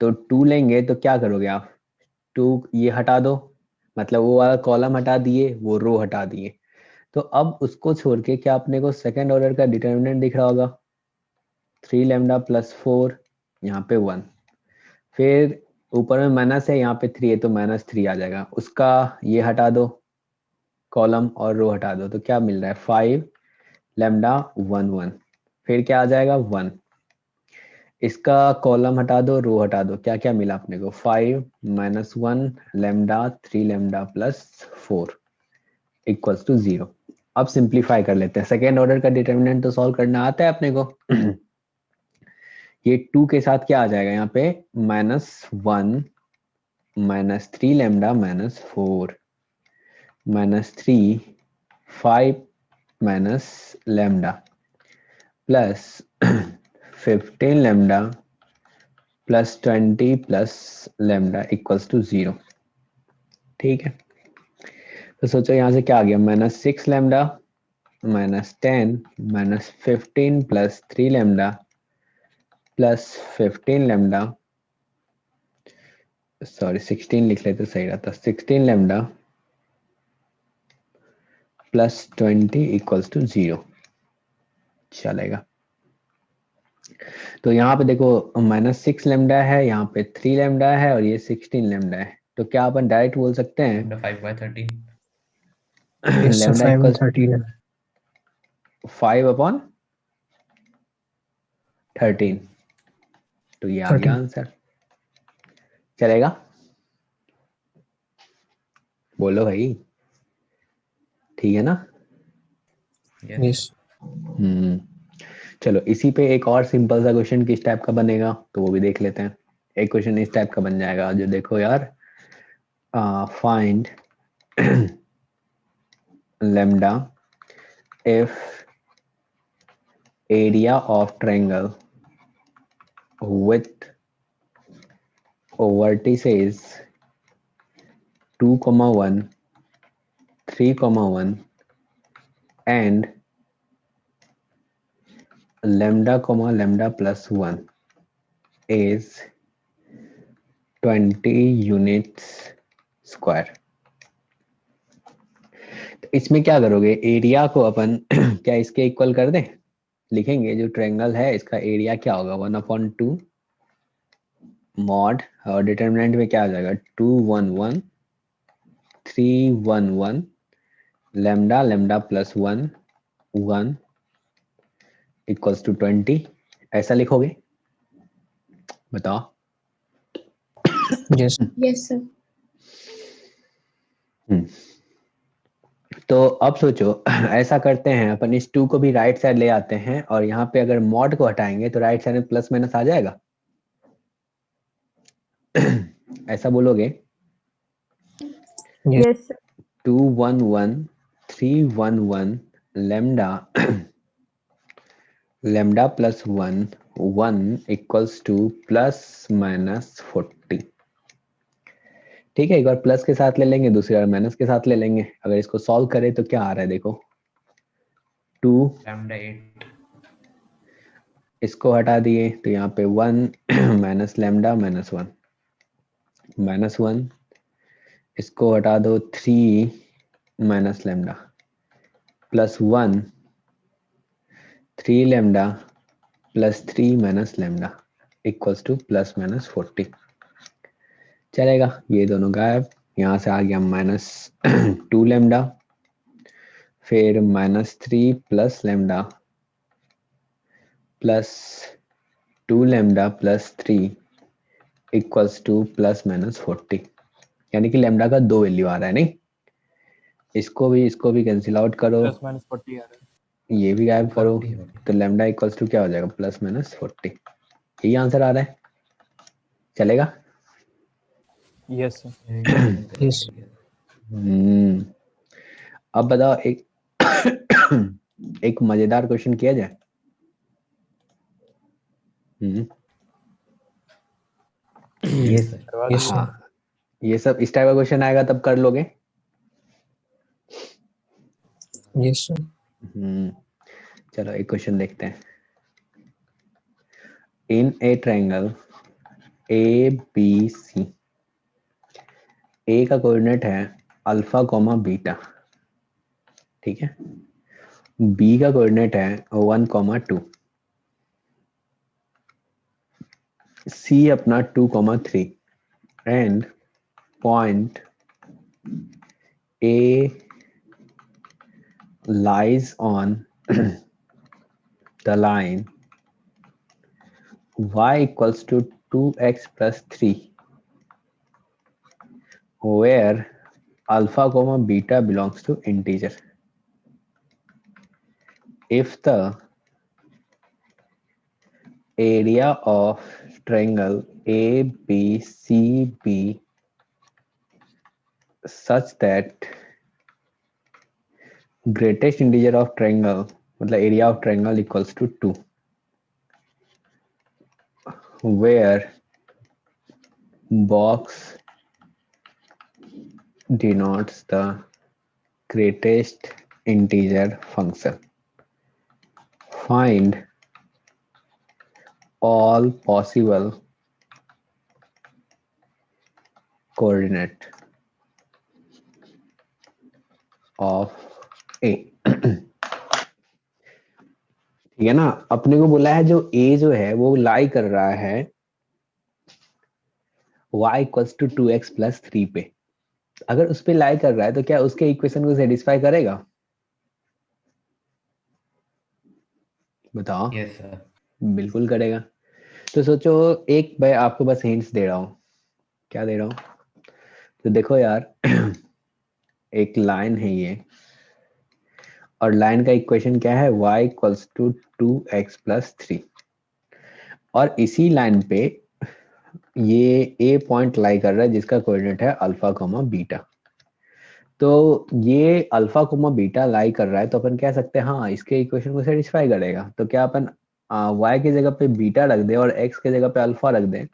तो 2 लेंगे तो क्या करोगे आप? 2 ये हटा दो, मतलब वो वाला कॉलम हटा दिए, वो रो हटा दिए। तो अब उसको छोड़ के क्या अपने को सेकेंड ऑर्डर का डिटर्मिनेंट दिख रहा होगा, 3 लैम्डा प्लस 4, यहाँ पे 1, फिर ऊपर में माइनस है, यहाँ पे 3 है तो -3 आ जाएगा। उसका ये हटा दो, कॉलम और रो हटा दो, तो क्या मिल रहा है 5 लैम्डा 1 1, फिर क्या आ जाएगा 1। इसका कॉलम हटा दो, रो हटा दो, क्या क्या मिला अपने को 5 -1 lambda 3 lambda plus 4 equals to 0। अब सिंप्लीफाई कर लेते हैं, सेकेंड ऑर्डर का डिटर्मिनेंट तो सॉल्व करना आता है अपने को। ये 2 के साथ क्या आ जाएगा यहाँ पे -1 -3 lambda -4 -3 5 lambda plus 15 lambda plus 20 plus lambda equals to 0। ठीक है, तो सोचो यहाँ से क्या आ गया, -6 lambda -10 -15 plus 3 lambda plus 15 lambda, sorry 16 लिख लेते सही रहता, 16 लैम्डा प्लस 20 इक्वल्स टू 0 चलेगा। तो यहाँ पे देखो -6 लैम्डा है, यहाँ पे 3 लैम्डा है और ये 16 लैम्डा है, तो क्या अपन डायरेक्ट बोल सकते हैं lambda 5/13. Yes, sir. Lambda 5 and equals 13. 5/13, तो ये आ गया 13. आंसर। चलेगा, बोलो भाई, ठीक है ना? Yes. Yes. चलो इसी पे एक और सिंपल सा क्वेश्चन किस टाइप का बनेगा तो वो भी देख लेते हैं। एक क्वेश्चन इस टाइप का बन जाएगा, जो देखो यार, find lambda if area of triangle with vertices 2,1 3,1 and lambda plus 1 is 20 units square। तो इसमें क्या करोगे, एरिया को अपन क्या इसके इक्वल कर दें, लिखेंगे जो ट्रायंगल है इसका एरिया क्या होगा 1/2 मॉड, और डिटर्मिनेंट में क्या आ जाएगा 211 311 लैम्डा प्लस 1 1 इक्वल्स टू 20, ऐसा लिखोगे, बताओ। Yes. Yes, sir. तो अब सोचो ऐसा करते हैं अपन, इस 2 को भी राइट साइड ले आते हैं और यहाँ पे अगर मॉड को हटाएंगे तो राइट साइड में प्लस माइनस आ जाएगा। ऐसा बोलोगे Yes. Yes, sir. 211 311 lambda lambda plus 1 1 equals to ±40। ठीक है, एक बार प्लस के साथ ले लेंगे, दूसरी बार माइनस के साथ ले लेंगे। अगर इसको सॉल्व करें तो क्या आ रहा है देखो, 2 lambda 8. इसको हटा दिए तो यहाँ पे 1 माइनस लैम्डा -1 -1, इसको हटा दो 3 minus lambda plus 1 3 lambda plus 3 minus lambda equals to ±40। चलेगा, ये दोनों गायब, यहाँ से आ गया -2 लैम्डा, फिर -3 plus lambda plus 2 lambda plus 3 equals to ±40, यानी कि लैम्डा का 2 वैल्यू आ रहा है। नहीं, इसको भी कैंसिल आउट करो, +-40 आ रहा है। ये भी गायब करो, 40 हो गया। तो लैम्डा इक्वल्स टू क्या हो जाएगा ±40। यही आंसर आ रहा है, चलेगा? Yes sir. Yes. हम्म, अब बताओ एक एक मजेदार क्वेश्चन किया जाए। हम्म, Yes, sir. करवा Yes, दीजिए। sir. हाँ, ये सब इस टाइप का क्वेश्चन आएगा तब कर लोगे। Yes, sir. चलो एक क्वेश्चन देखते हैं। इन ए ट्रायंगल ए बी सी, ए का कोऑर्डिनेट है अल्फा कॉमा बीटा, ठीक है। बी का कोऑर्डिनेट है 1,2, सी अपना 2,3 and point A lies on the line y equals to 2x plus 3 where alpha comma beta belongs to integer. If the area of triangle ABCB such that greatest integer of triangle मतलब area of triangle equals to 2 where box denotes the greatest integer function. Find all possible coordinate of A. ठीक है ना, अपने को बोला है जो A जो है वो लाई कर रहा है y equals to 2x plus 3 पे। अगर उस पे लाई कर रहा है तो क्या उसके इक्वेशन को सेटिस्फाई करेगा? बताओ। Yes sir. बिल्कुल करेगा। तो सोचो, एक मैं आपको बस हिंट्स दे रहा हूँ। क्या दे रहा हूँ? तो देखो यार एक लाइन है ये, और लाइन का इक्वेशन क्या है? y equals to 2x plus 3, और इसी लाइन पे ये a पॉइंट लाई कर रहा है जिसका कोऑर्डिनेट है अल्फा कोमा बीटा। तो ये अल्फा कोमा बीटा लाई कर रहा है तो अपन कह सकते हैं हाँ इसके इक्वेशन को सेटिस्फाई करेगा। तो क्या अपन y की जगह पे बीटा रख दें और x की जगह पे अल्फा रख दें,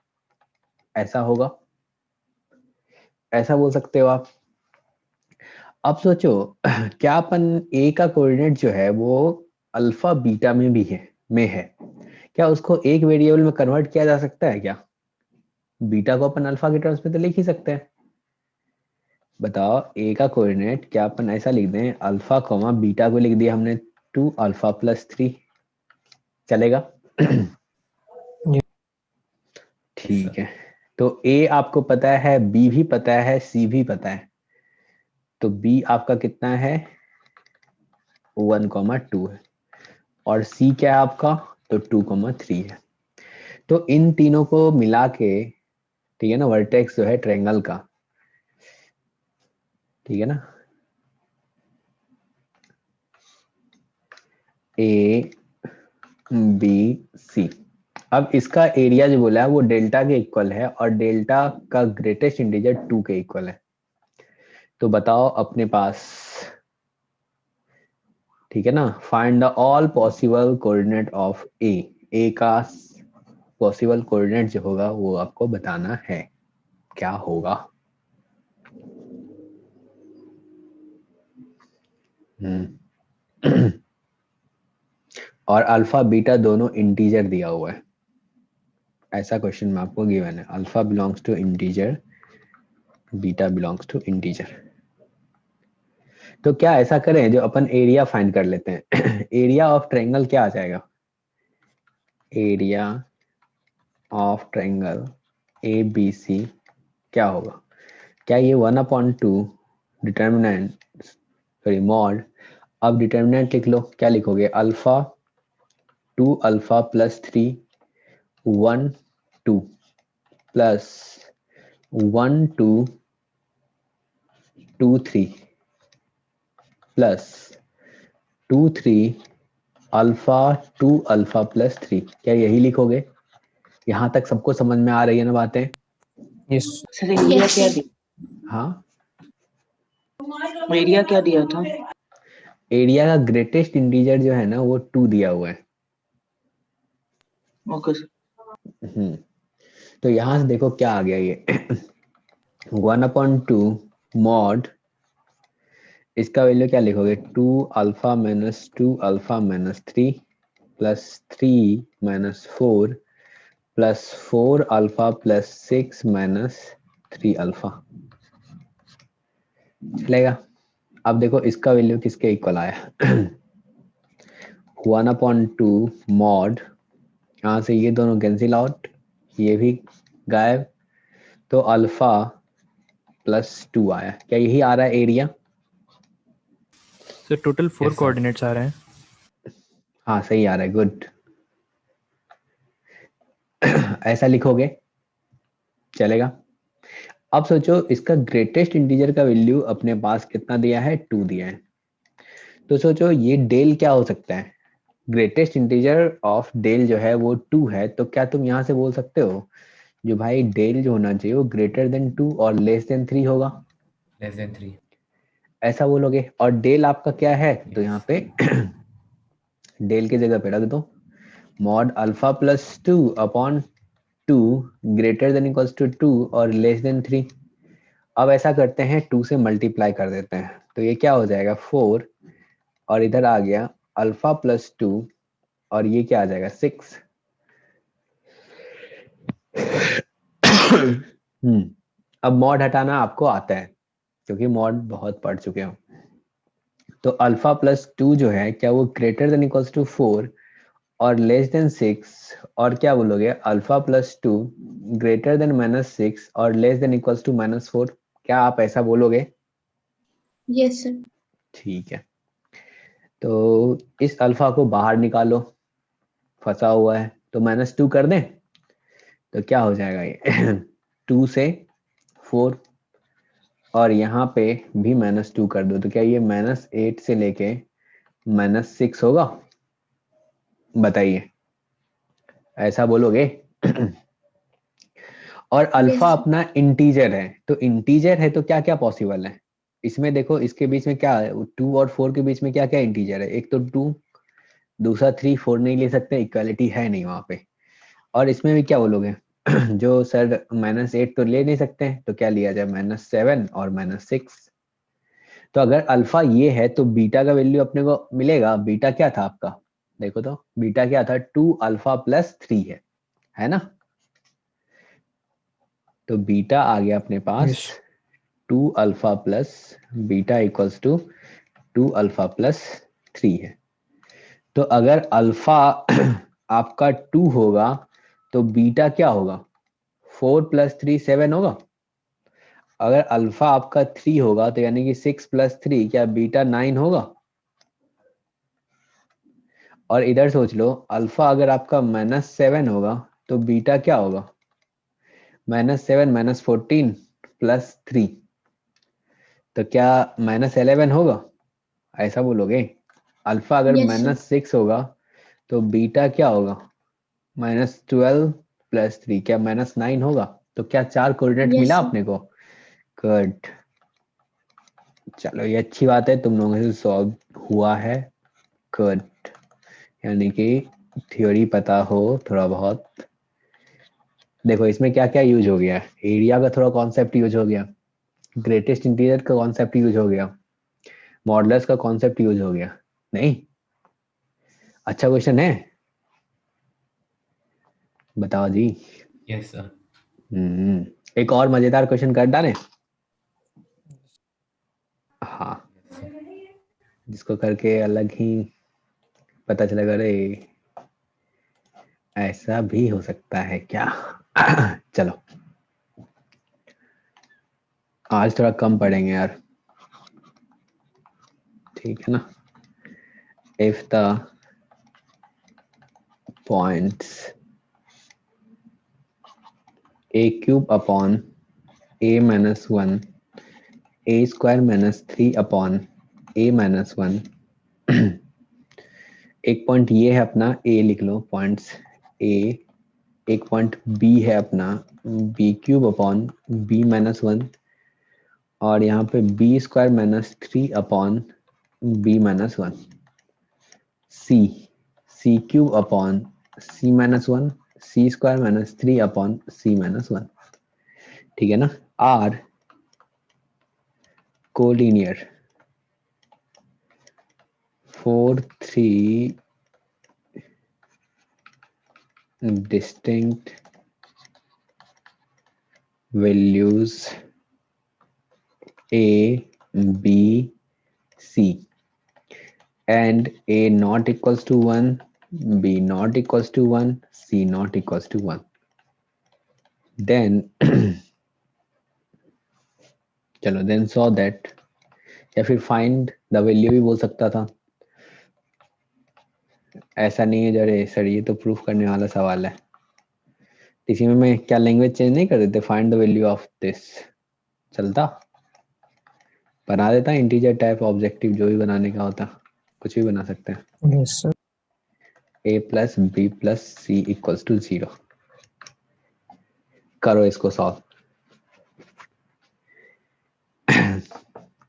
ऐसा होगा? ऐसा बोल सकते हो आप। अब सोचो क्या अपन a का कोऑर्डिनेट जो है वो अल्फा बीटा में भी है, क्या उसको एक वेरिएबल में कन्वर्ट किया जा सकता है क्या? बीटा को अपन अल्फा के टर्म्स में तो लिख ही सकते हैं। बताओ, ए का कोऑर्डिनेट क्या अपन ऐसा लिख दें, अल्फा कॉमा बीटा को लिख दिया हमने 2 अल्फा प्लस 3, चलेगा? ठीक है। तो ए आपको पता है, बी भी पता है, सी भी पता है। तो बी आपका कितना है? 1,2 है, और सी क्या है आपका? तो 2,3 है। तो इन तीनों को मिला के, ठीक है ना, वर्टेक्स जो है ट्रायंगल का, ठीक है ना, ए बी सी। अब इसका एरिया जो बोला है वो डेल्टा के इक्वल है, और डेल्टा का ग्रेटेस्ट इंटीजर 2 के इक्वल है। तो बताओ अपने पास, ठीक है ना, find the all possible coordinate of A. A का पॉसिबल कोऑर्डिनेट जो होगा वो आपको बताना है, क्या होगा? और अल्फा बीटा दोनों इंटीजर दिया हुआ है, ऐसा क्वेश्चन में आपको गिवन है। Alpha belongs to integer, beta belongs to integer. तो क्या ऐसा करें जो अपन एरिया फाइंड कर लेते हैं एरिया ऑफ ट्रायंगल क्या आ जाएगा? Area of triangle A B C क्या होगा? क्या ये 1/2 डिटर्मिनेंट, सॉरी मॉड, अब डिटर्मिनेंट लिख लो। क्या लिखोगे? Alpha 2 alpha plus 3 1 2 plus 1 2 2 3 plus 2 3 alpha 2 alpha plus 3। क्या यही लिखोगे? यहां तक सबको समझ में आ रही है ना बातें? यस सर एरिया Yes, क्या sir. दिया? हाँ, एरिया क्या दिया था? एरिया का ग्रेटेस्ट इंटीजर जो है ना वो 2 दिया हुआ है। Okay sir. तो यहां से देखो क्या आ गया ये 1/2 मॉड, इसका वैल्यू क्या लिखोगे? 2 alpha minus 2 alpha minus 3 plus 3 minus 4 plus 4 alpha plus 6 minus 3 alpha. चलेगा। अब देखो इसका वैल्यू किसके इक्वल आया 1/2 मॉड, यहाँ से ये दोनों कैंसिल आउट, ये भी गायब, तो अल्फा +2 आया। क्या यही आ रहा है area? Sir total 4 Yes, sir. Coordinates आ रहे हैं। हाँ सही आ रहा है, गुड। ऐसा लिखोगे चलेगा। अब सोचो इसका ग्रेटेस्ट इंटीजर का वैल्यू अपने पास कितना दिया है, 2 दिया है। तो सोचो ये डेल क्या हो सकता है, ग्रेटेस्ट इंटीजर ऑफ डेल जो है वो 2 है, तो क्या तुम यहाँ से बोल सकते हो जो भाई डेल जो होना चाहिए वो ग्रेटर देन 2 और लेस देन 3 होगा, Less than 3. ऐसा बोलोगे? और डेल आपका क्या है, तो Yes. यहाँ पे डेल की जगह पे रख दो mod alpha +2/2 greater than equals to 2 और लेस देन 3। अब ऐसा करते हैं 2 से मल्टीप्लाई कर देते हैं, तो ये क्या हो जाएगा 4, और इधर आ गया अल्फा +2 और ये क्या आ जाएगा 6। अब मॉड हटाना आपको आता है क्योंकि मॉड बहुत पढ़ चुके हो। तो अल्फा +2 जो है क्या वो ग्रेटर देन इक्वल्स टू 4 और लेस देन 6, और क्या बोलोगे अल्फा +2 ग्रेटर देन -6 और लेस देन इक्वल्स टू -4, क्या आप ऐसा बोलोगे? Yes, sir. ठीक है, तो इस अल्फा को बाहर निकालो, फंसा हुआ है, तो -2 कर दें तो क्या हो जाएगा ये 2 से 4, और यहाँ पे भी -2 कर दो तो क्या ये -8 से लेके -6 होगा? बताइए, ऐसा बोलोगे? और अल्फा Yes, sir. अपना इंटीजर है, तो इंटीजर है तो क्या क्या पॉसिबल है इसमें? देखो इसके बीच में क्या है, 2 और 4 के बीच में क्या क्या इंटीजर है, एक तो 2, दूसरा 3, 4 नहीं ले सकते, इक्वालिटी है नहीं वहां पे। और इसमें भी क्या बोलोगे जो सर -8 तो ले नहीं सकते हैं, तो क्या लिया जाए -7 और -6। तो अगर अल्फा ये है तो बीटा का वैल्यू अपने को मिलेगा, बीटा क्या था आपका, देखो तो बीटा क्या था 2 अल्फा +3 है ना? तो बीटा आ गया अपने पास Yes. 2 alpha plus beta equals to 2 alpha +3 है। तो अगर अल्फा आपका 2 होगा तो बीटा क्या होगा, 4 + 3 7 होगा। अगर अल्फा आपका 3 होगा तो यानी कि 6 + 3 क्या बीटा 9 होगा। और इधर सोच लो अल्फा अगर आपका -7 होगा तो बीटा क्या होगा, -7 -14 +3, तो क्या -11 होगा, ऐसा बोलोगे? अल्फा अगर Yes, sir. -6 होगा तो बीटा क्या होगा, -12 +3 क्या -9 होगा। तो क्या 4 कोऑर्डिनेट Yes, मिला sir. अपने को? गुड, चलो ये अच्छी बात है, तुम लोगों से सॉल्व हुआ है। गुड, यानी कि थ्योरी पता हो थोड़ा बहुत। देखो इसमें क्या क्या यूज हो गया, एरिया का थोड़ा कॉन्सेप्ट यूज हो गया, ग्रेटेस्ट इंटीरियर का कॉन्सेप्ट यूज हो गया, मॉडलर्स का कॉन्सेप्ट यूज हो गया। नहीं, अच्छा क्वेश्चन है, बताओ जी। Yes, sir. एक और मजेदार क्वेश्चन कर डाले। हाँ, जिसको करके अलग ही पता चलेगा, अरे ऐसा भी हो सकता है क्या। चलो आज थोड़ा कम पढ़ेंगे यार, ठीक है ना। If the points a³ upon a-1 a² - 3 a-1 एक पॉइंट ये है अपना a, लिख लो पॉइंट्स a, एक पॉइंट b है अपना b³ अपॉन b-1, और यहाँ पे b² - 3 b-1, c³ upon c-1 c² - 3 c-1, ठीक है ना। Are collinear for 3 distinct values a, B, C, and A not equals to 1, B not equals to 1, C not equals to 1. Then चलो then saw that, या फिर find the value भी बोल सकता था. ऐसा नहीं है जरे सर, ये तो प्रूफ करने वाला सवाल है. इसी में मैं क्या लैंग्वेज चेंज नहीं कर देते, find the value of this चलता, बना देता इंटीजर टाइप ऑब्जेक्टिव, जो भी बनाने का होता कुछ भी बना सकते हैं. Yes, sir. A plus B plus C equals to 0. करो इसको सॉल्व.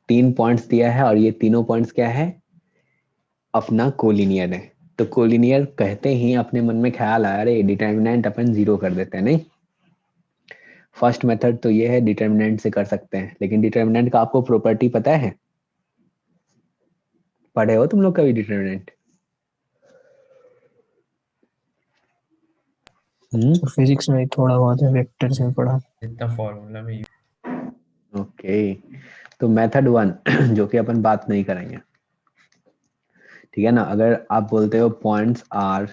3 पॉइंट्स दिया है और ये तीनों पॉइंट्स क्या है, अपना कोलिनियर है. तो कोलिनियर कहते ही अपने मन में ख्याल आया, अरे डिटर्मिनेंट अपन 0 कर देते हैं. नहीं, फर्स्ट मेथड तो ये है, डिटर्मिनेंट से कर सकते हैं. लेकिन डिटर्मिनेंट का आपको प्रॉपर्टी पता है, पढ़े हो तुम लोग कभी डिटर्मिनेंट? तो फिजिक्स में थोड़ा बहुत है, वेक्टर्स में पढ़ा. जितना फॉर्मूला में ओके, तो मेथड 1 जो कि अपन बात नहीं करेंगे, ठीक है ना. अगर आप बोलते हो पॉइंट्स आर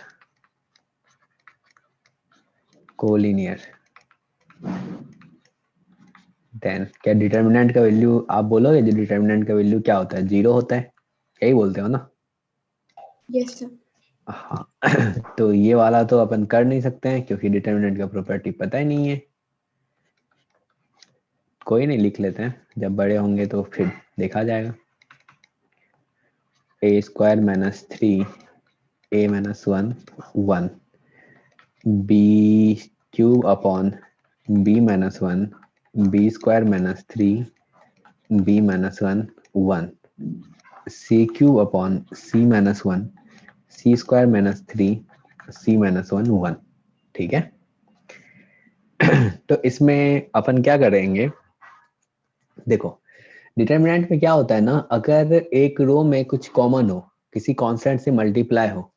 कोलिनियर, देन क्या डिटर्मिनेंट का वैल्यू आप बोलोगे, जो डिटर्मिनेंट का वैल्यू क्या होता है, 0 होता है, यही बोलते हो ना? Yes, sir. हाँ. तो ये वाला तो अपन कर नहीं सकते हैं क्योंकि डिटर्मिनेंट का प्रॉपर्टी पता ही नहीं है. कोई नहीं, लिख लेते हैं, जब बड़े होंगे तो फिर देखा जाएगा. a square minus 3 a minus 1 1 b cube upon b minus 1 b square minus 3 b minus 1 1 c cube upon c minus 1 c square minus 3 c minus 1 1. ठीक है. तो इसमें अपन क्या करेंगे, देखो डिटर्मिनेंट में क्या होता है ना, अगर एक रो में कुछ कॉमन हो, किसी कांस्टेंट से मल्टीप्लाई हो,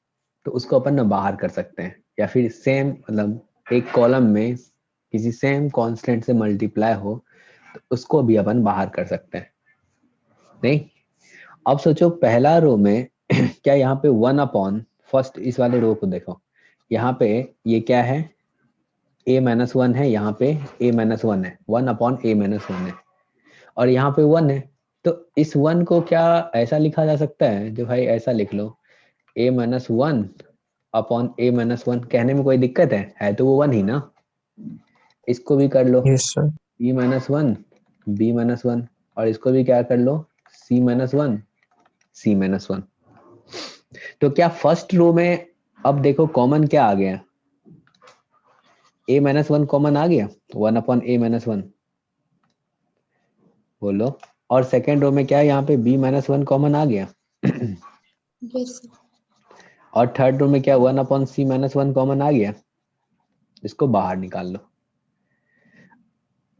तो उसको अपन ना बाहर कर सकते हैं. या फिर सेम मतलब एक कॉलम में किसी सेम कांस्टेंट से मल्टीप्लाई हो, तो उसको भी अपन बाहर कर सकते हैं. नहीं, अब सोचो पहला रो में क्या यहाँ पे 1 अपॉन फर्स्ट, इस वाले रो को देखो, यहाँ पे ये क्या है, a माइनस 1 है, यहाँ पे a माइनस 1 है, 1 अपॉन a माइनस 1 है, और यहाँ पे 1 है. तो इस 1 को क्या ऐसा लिखा जा सकता है, जो भाई ऐसा लिख लो, a minus 1 upon a minus 1. कहने में कोई दिक्कत है तो वो 1 ही ना. इसको भी कर लो Yes, sir. b minus 1 b minus 1, और इसको भी क्या कर लो, c माइनस 1 c माइनस 1. तो क्या फर्स्ट रो में अब देखो कॉमन क्या आ गया, a माइनस 1 कॉमन आ गया, 1 अपॉन a माइनस 1 बोलो. और सेकेंड रो में क्या है, यहाँ पे b माइनस 1 कॉमन आ गया. Yes, sir. और थर्ड रो में क्या 1 अपॉन c माइनस 1 कॉमन आ गया. इसको बाहर निकाल लो.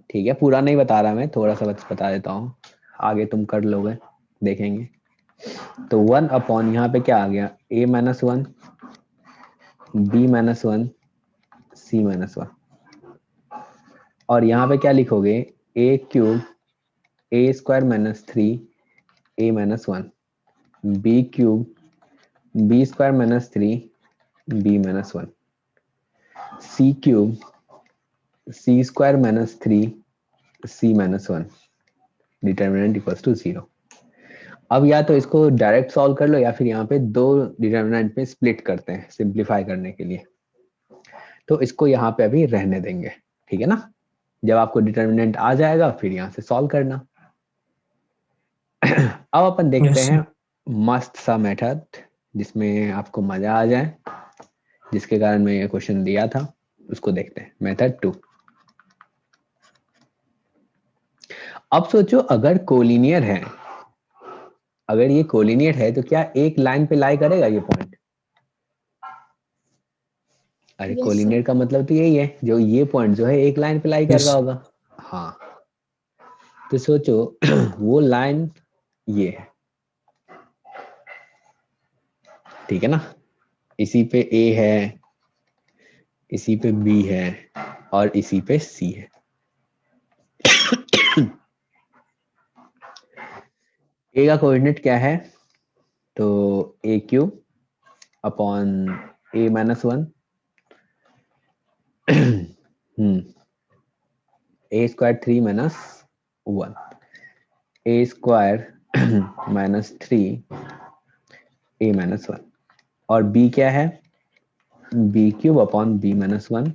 ठीक है, पूरा नहीं बता रहा मैं, थोड़ा सा बता देता हूँ, आगे तुम कर लोगे, देखेंगे. तो 1 अपॉन यहाँ पे क्या आ गया, a minus 1 b minus 1 c minus 1, और यहाँ पे क्या लिखोगे, a cube a square minus 3 a minus 1 b cube b square minus 3 b minus 1 c cube c square minus 3 c minus 1. Determinant equals to 0. अब या तो इसको डायरेक्ट सॉल्व कर लो, या फिर यहाँ पे दो डिटर्मिनेंट में स्प्लिट करते हैं सिंप्लीफाई करने के लिए. तो इसको यहाँ पे अभी रहने देंगे, ठीक है ना. जब आपको डिटर्मिनेंट आ जाएगा फिर यहाँ से सॉल्व करना. अब अपन देखते Yes, हैं मस्त सा मेथड जिसमें आपको मजा आ जाए, जिसके कारण मैं ये क्वेश्चन दिया था, उसको देखते हैं. मेथड 2. अब सोचो अगर कोलिनियर है, अगर ये कोलिनियर है तो क्या एक लाइन पे लाई करेगा ये पॉइंट? अरे Yes, कोलिनियर sir. का मतलब तो यही है, जो ये पॉइंट जो है एक लाइन पे लाई कर Yes. रहा होगा. हाँ, तो सोचो वो लाइन ये है, ठीक है ना. इसी पे A है, इसी पे B है, और इसी पे C है. ए का कोऑर्डिनेट क्या है? तो ए क्यूब अपॉन ए माइनस 1 ए स्क्वायर 3 माइनस 1 ए स्क्वायर माइनस 3 ए माइनस 1 और बी क्या है? B cube upon B minus 1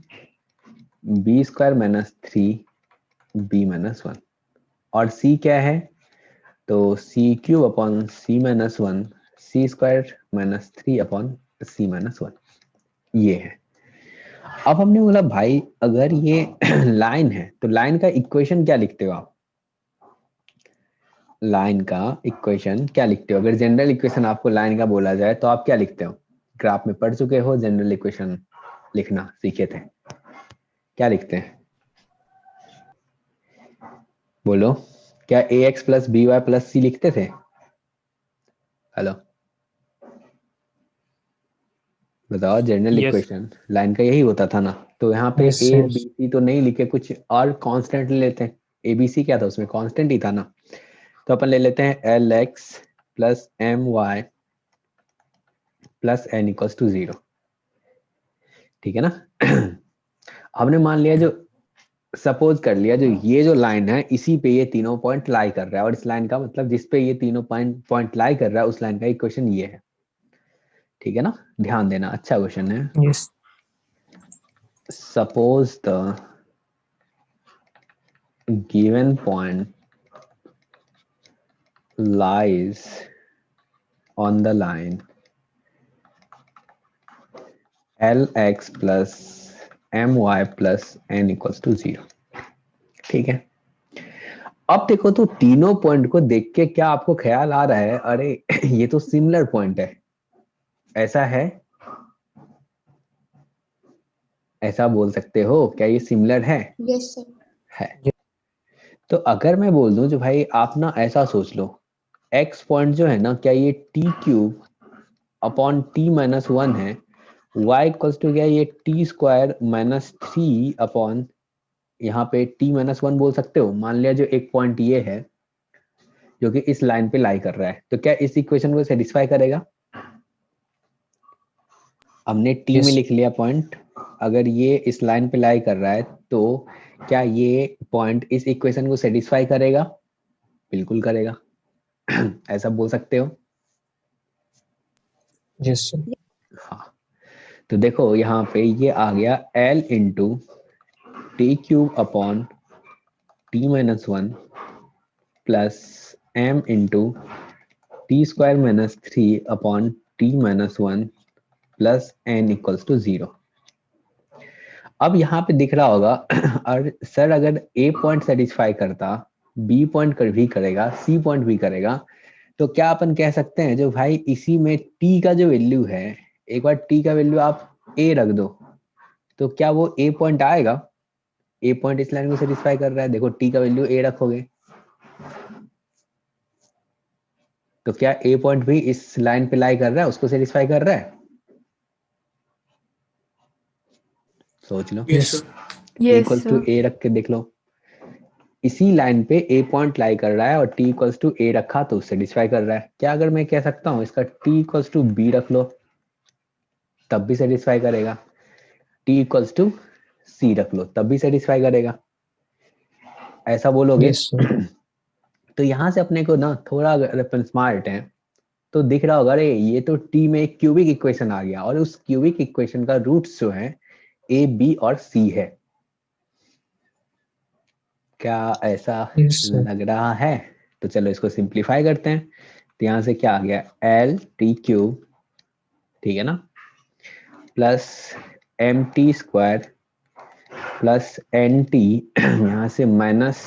B square minus 3 B minus 1 और सी क्या है? तो सी क्यूब अपॉन सी माइनस 1 सी स्क्वायर माइनस 3 अपॉन सी माइनस 1 ये है। अब हमने बोला भाई अगर ये लाइन है तो लाइन का इक्वेशन क्या लिखते हो आप? लाइन का इक्वेशन क्या लिखते हो? अगर जनरल इक्वेशन आपको लाइन का बोला जाए तो आप क्या लिखते हो? ग्राफ में पढ़ चुके हो, जनरल इक्वेशन लिखना सीखे थे, क्या लिखते हैं? बोलो, क्या A X plus B Y plus C लिखते थे? हेलो बताओ, जनरल Yes. इक्वेशन लाइन का यही होता था ना। तो यहाँ पे Yes, ए yes. बी सी तो नहीं लिखे, कुछ और कांस्टेंट ले लेते हैं। ए बी सी क्या था उसमें? कांस्टेंट ही था ना। तो अपन ले लेते हैं l x plus m y plus n equals to 0, ठीक है ना। हमने मान लिया, जो सपोज कर लिया, जो ये जो लाइन है इसी पे ये तीनों पॉइंट लाई कर रहा है, और इस लाइन का मतलब जिस पे ये तीनों पॉइंट लाई कर रहा है उस लाइन का इक्वेशन ये है, ठीक है ना। ध्यान देना, अच्छा क्वेश्चन है। Yes. Suppose the given point lies on the line Lx plus my plus n equals to 0, ठीक है। अब देखो तो तीनों पॉइंट को देख के क्या आपको ख्याल आ रहा है? अरे ये तो सिमिलर पॉइंट है, ऐसा है, ऐसा बोल सकते हो क्या ये सिमिलर है? Yes, sir. है। तो अगर मैं बोल दूं जो भाई आप ना ऐसा सोच लो, x पॉइंट जो है ना, क्या ये T cube upon t minus 1 है, y इक्वल्स टू क्या ये टी स्क्वायर माइनस 3 अपॉन यहाँ पे टी माइनस 1 बोल सकते हो। मान लिया जो एक पॉइंट ये है जो कि इस लाइन पे लाई कर रहा है, तो क्या इस इक्वेशन को सेटिस्फाई करेगा? हमने टी Yes. में लिख लिया पॉइंट, अगर ये इस लाइन पे लाई कर रहा है तो क्या ये पॉइंट इस इक्वेशन को सेटिस्फाई करेगा? बिल्कुल करेगा। ऐसा बोल सकते हो। Yes, sir. हाँ, तो देखो यहाँ पे ये आ गया L into t cube upon t minus 1 plus m into t square minus 3 upon t minus 1 plus n equals to 0। अब यहाँ पे दिख रहा होगा और सर अगर a पॉइंट सेटिस्फाई करता, b पॉइंट भी करेगा, c पॉइंट भी करेगा, तो क्या अपन कह सकते हैं जो भाई इसी में t का जो वैल्यू है, एक बार t का वैल्यू आप a रख दो, तो क्या वो a पॉइंट आएगा? a पॉइंट इस लाइन को सेटिस्फाई कर रहा है, देखो t का वैल्यू a रखोगे, तो क्या a पॉइंट भी इस लाइन पे लाई कर रहा है, उसको सेटिस्फाई कर रहा है? सोच लो। Yes. इक्वल्स टू a रख के देख लो, इसी लाइन पे a पॉइंट लाई कर रहा है और t इक्वल्स टू a रखा तो सेटिस्फाई कर रहा है। क्या अगर मैं कह सकता हूँ इसका t इक्वल्स टू b रख लो, तब भी सेटिस्फाई करेगा। t इक्वल्स टू c रख लो, तब भी सेटिस्फाई करेगा। ऐसा बोलोगे? Yes, sir. तो यहाँ से अपने को ना थोड़ा, अगर अपन स्मार्ट हैं तो दिख रहा होगा, अरे ये तो t में एक क्यूबिक इक्वेशन आ गया और उस क्यूबिक इक्वेशन का रूट्स जो है a b और c है। क्या ऐसा Yes, sir. लग रहा है? तो चलो इसको सिंप्लीफाई करते हैं। तो यहाँ से क्या आ गया? एल टी क्यूब, ठीक है ना, plus m t square plus n t, यहाँ से माइनस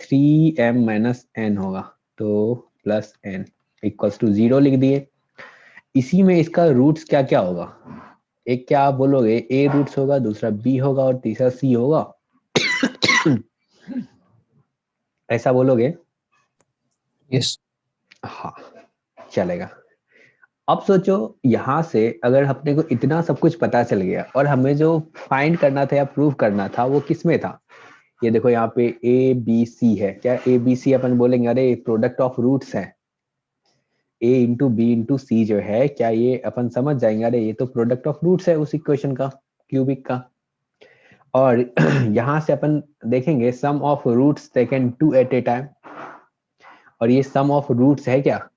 3m माइनस एन होगा, तो प्लस एन इक्वल्स टू 0 लिख दिए। इसी में इसका रूट्स क्या क्या होगा? एक क्या आप बोलोगे a रूट्स होगा, दूसरा b होगा और तीसरा c होगा, ऐसा बोलोगे? Yes. हाँ, चलेगा। अब सोचो यहाँ से अगर अपने को इतना सब कुछ पता चल गया और हमें जो फाइंड करना था या प्रूव करना था वो किस में था? ये देखो यहाँ पे ए बी सी है, क्या ए बी सी अपन बोलेंगे अरे प्रोडक्ट ऑफ रूट्स है, ए इंटू बी इंटू सी जो है, क्या ये अपन समझ जाएंगे अरे ये तो प्रोडक्ट ऑफ रूट्स है उस इक्वेशन का, क्यूबिक का। और यहाँ से अपन देखेंगे sum of roots taken 2 at a time, और ये सम ऑफ रूट्स है क्या,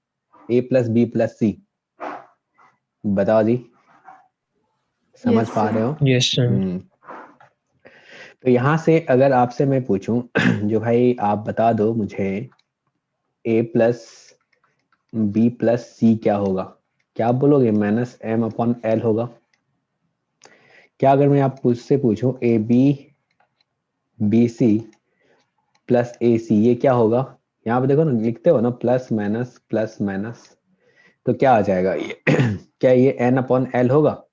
A plus B plus C. बताओ जी, समझ Yes, पा sir. रहे हो? Yes, sir. तो यहाँ से अगर आपसे मैं पूछूं जो भाई आप बता दो मुझे a प्लस बी प्लस सी क्या होगा, क्या आप बोलोगे माइनस एम अपॉन एल होगा? क्या अगर मैं आप मुझसे पूछूं A B B C plus A C ये क्या होगा? यहाँ पे देखो ना, लिखते हो ना प्लस माइनस, तो क्या आ जाएगा ये क्या ये एन अपॉन एल होगा?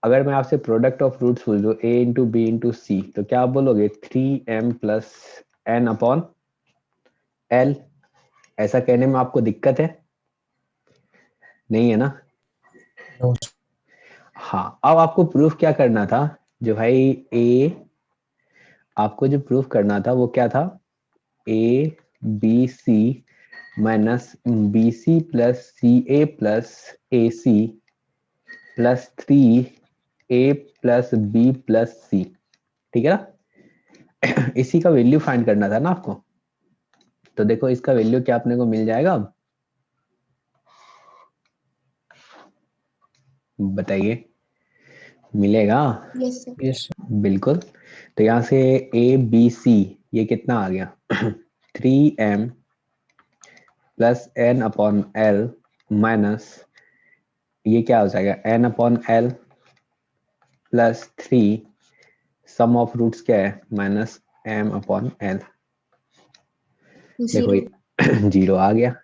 अगर मैं आपसे प्रोडक्ट ऑफ रूट्स पूछ दूं a इंटू बी इंटू सी, तो क्या आप बोलोगे 3m plus n upon L? ऐसा कहने में आपको दिक्कत है? नहीं है ना? No. हाँ, अब आपको प्रूफ क्या करना था, जो भाई a आपको जो प्रूफ करना था वो क्या था, A B C minus B C plus C A plus A C plus 3a plus B plus C, ठीक है ना? इसी का वैल्यू फाइंड करना था ना आपको। तो देखो इसका वैल्यू क्या अपने को मिल जाएगा, अब बताइए, मिलेगा? Yes, sir. Yes, sir. बिल्कुल। तो यहाँ से ए बी सी ये कितना आ गया 3m plus n upon l minus ये क्या हो जाएगा n upon l plus 3 sum of roots क्या है माइनस एम अपॉन एल। देखो Zero. ये 0 आ गया,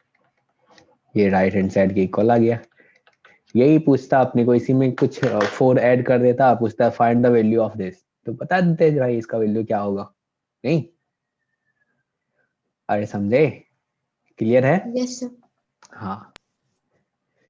ये राइट हैंड साइड के इक्वल आ गया। यही पूछता अपने को, इसी में कुछ 4 ऐड कर देता, पूछता find the value of this, तो बता देते भाई इसका वैल्यू क्या होगा। नहीं, अरे समझे? क्लियर है? Yes, sir. हाँ,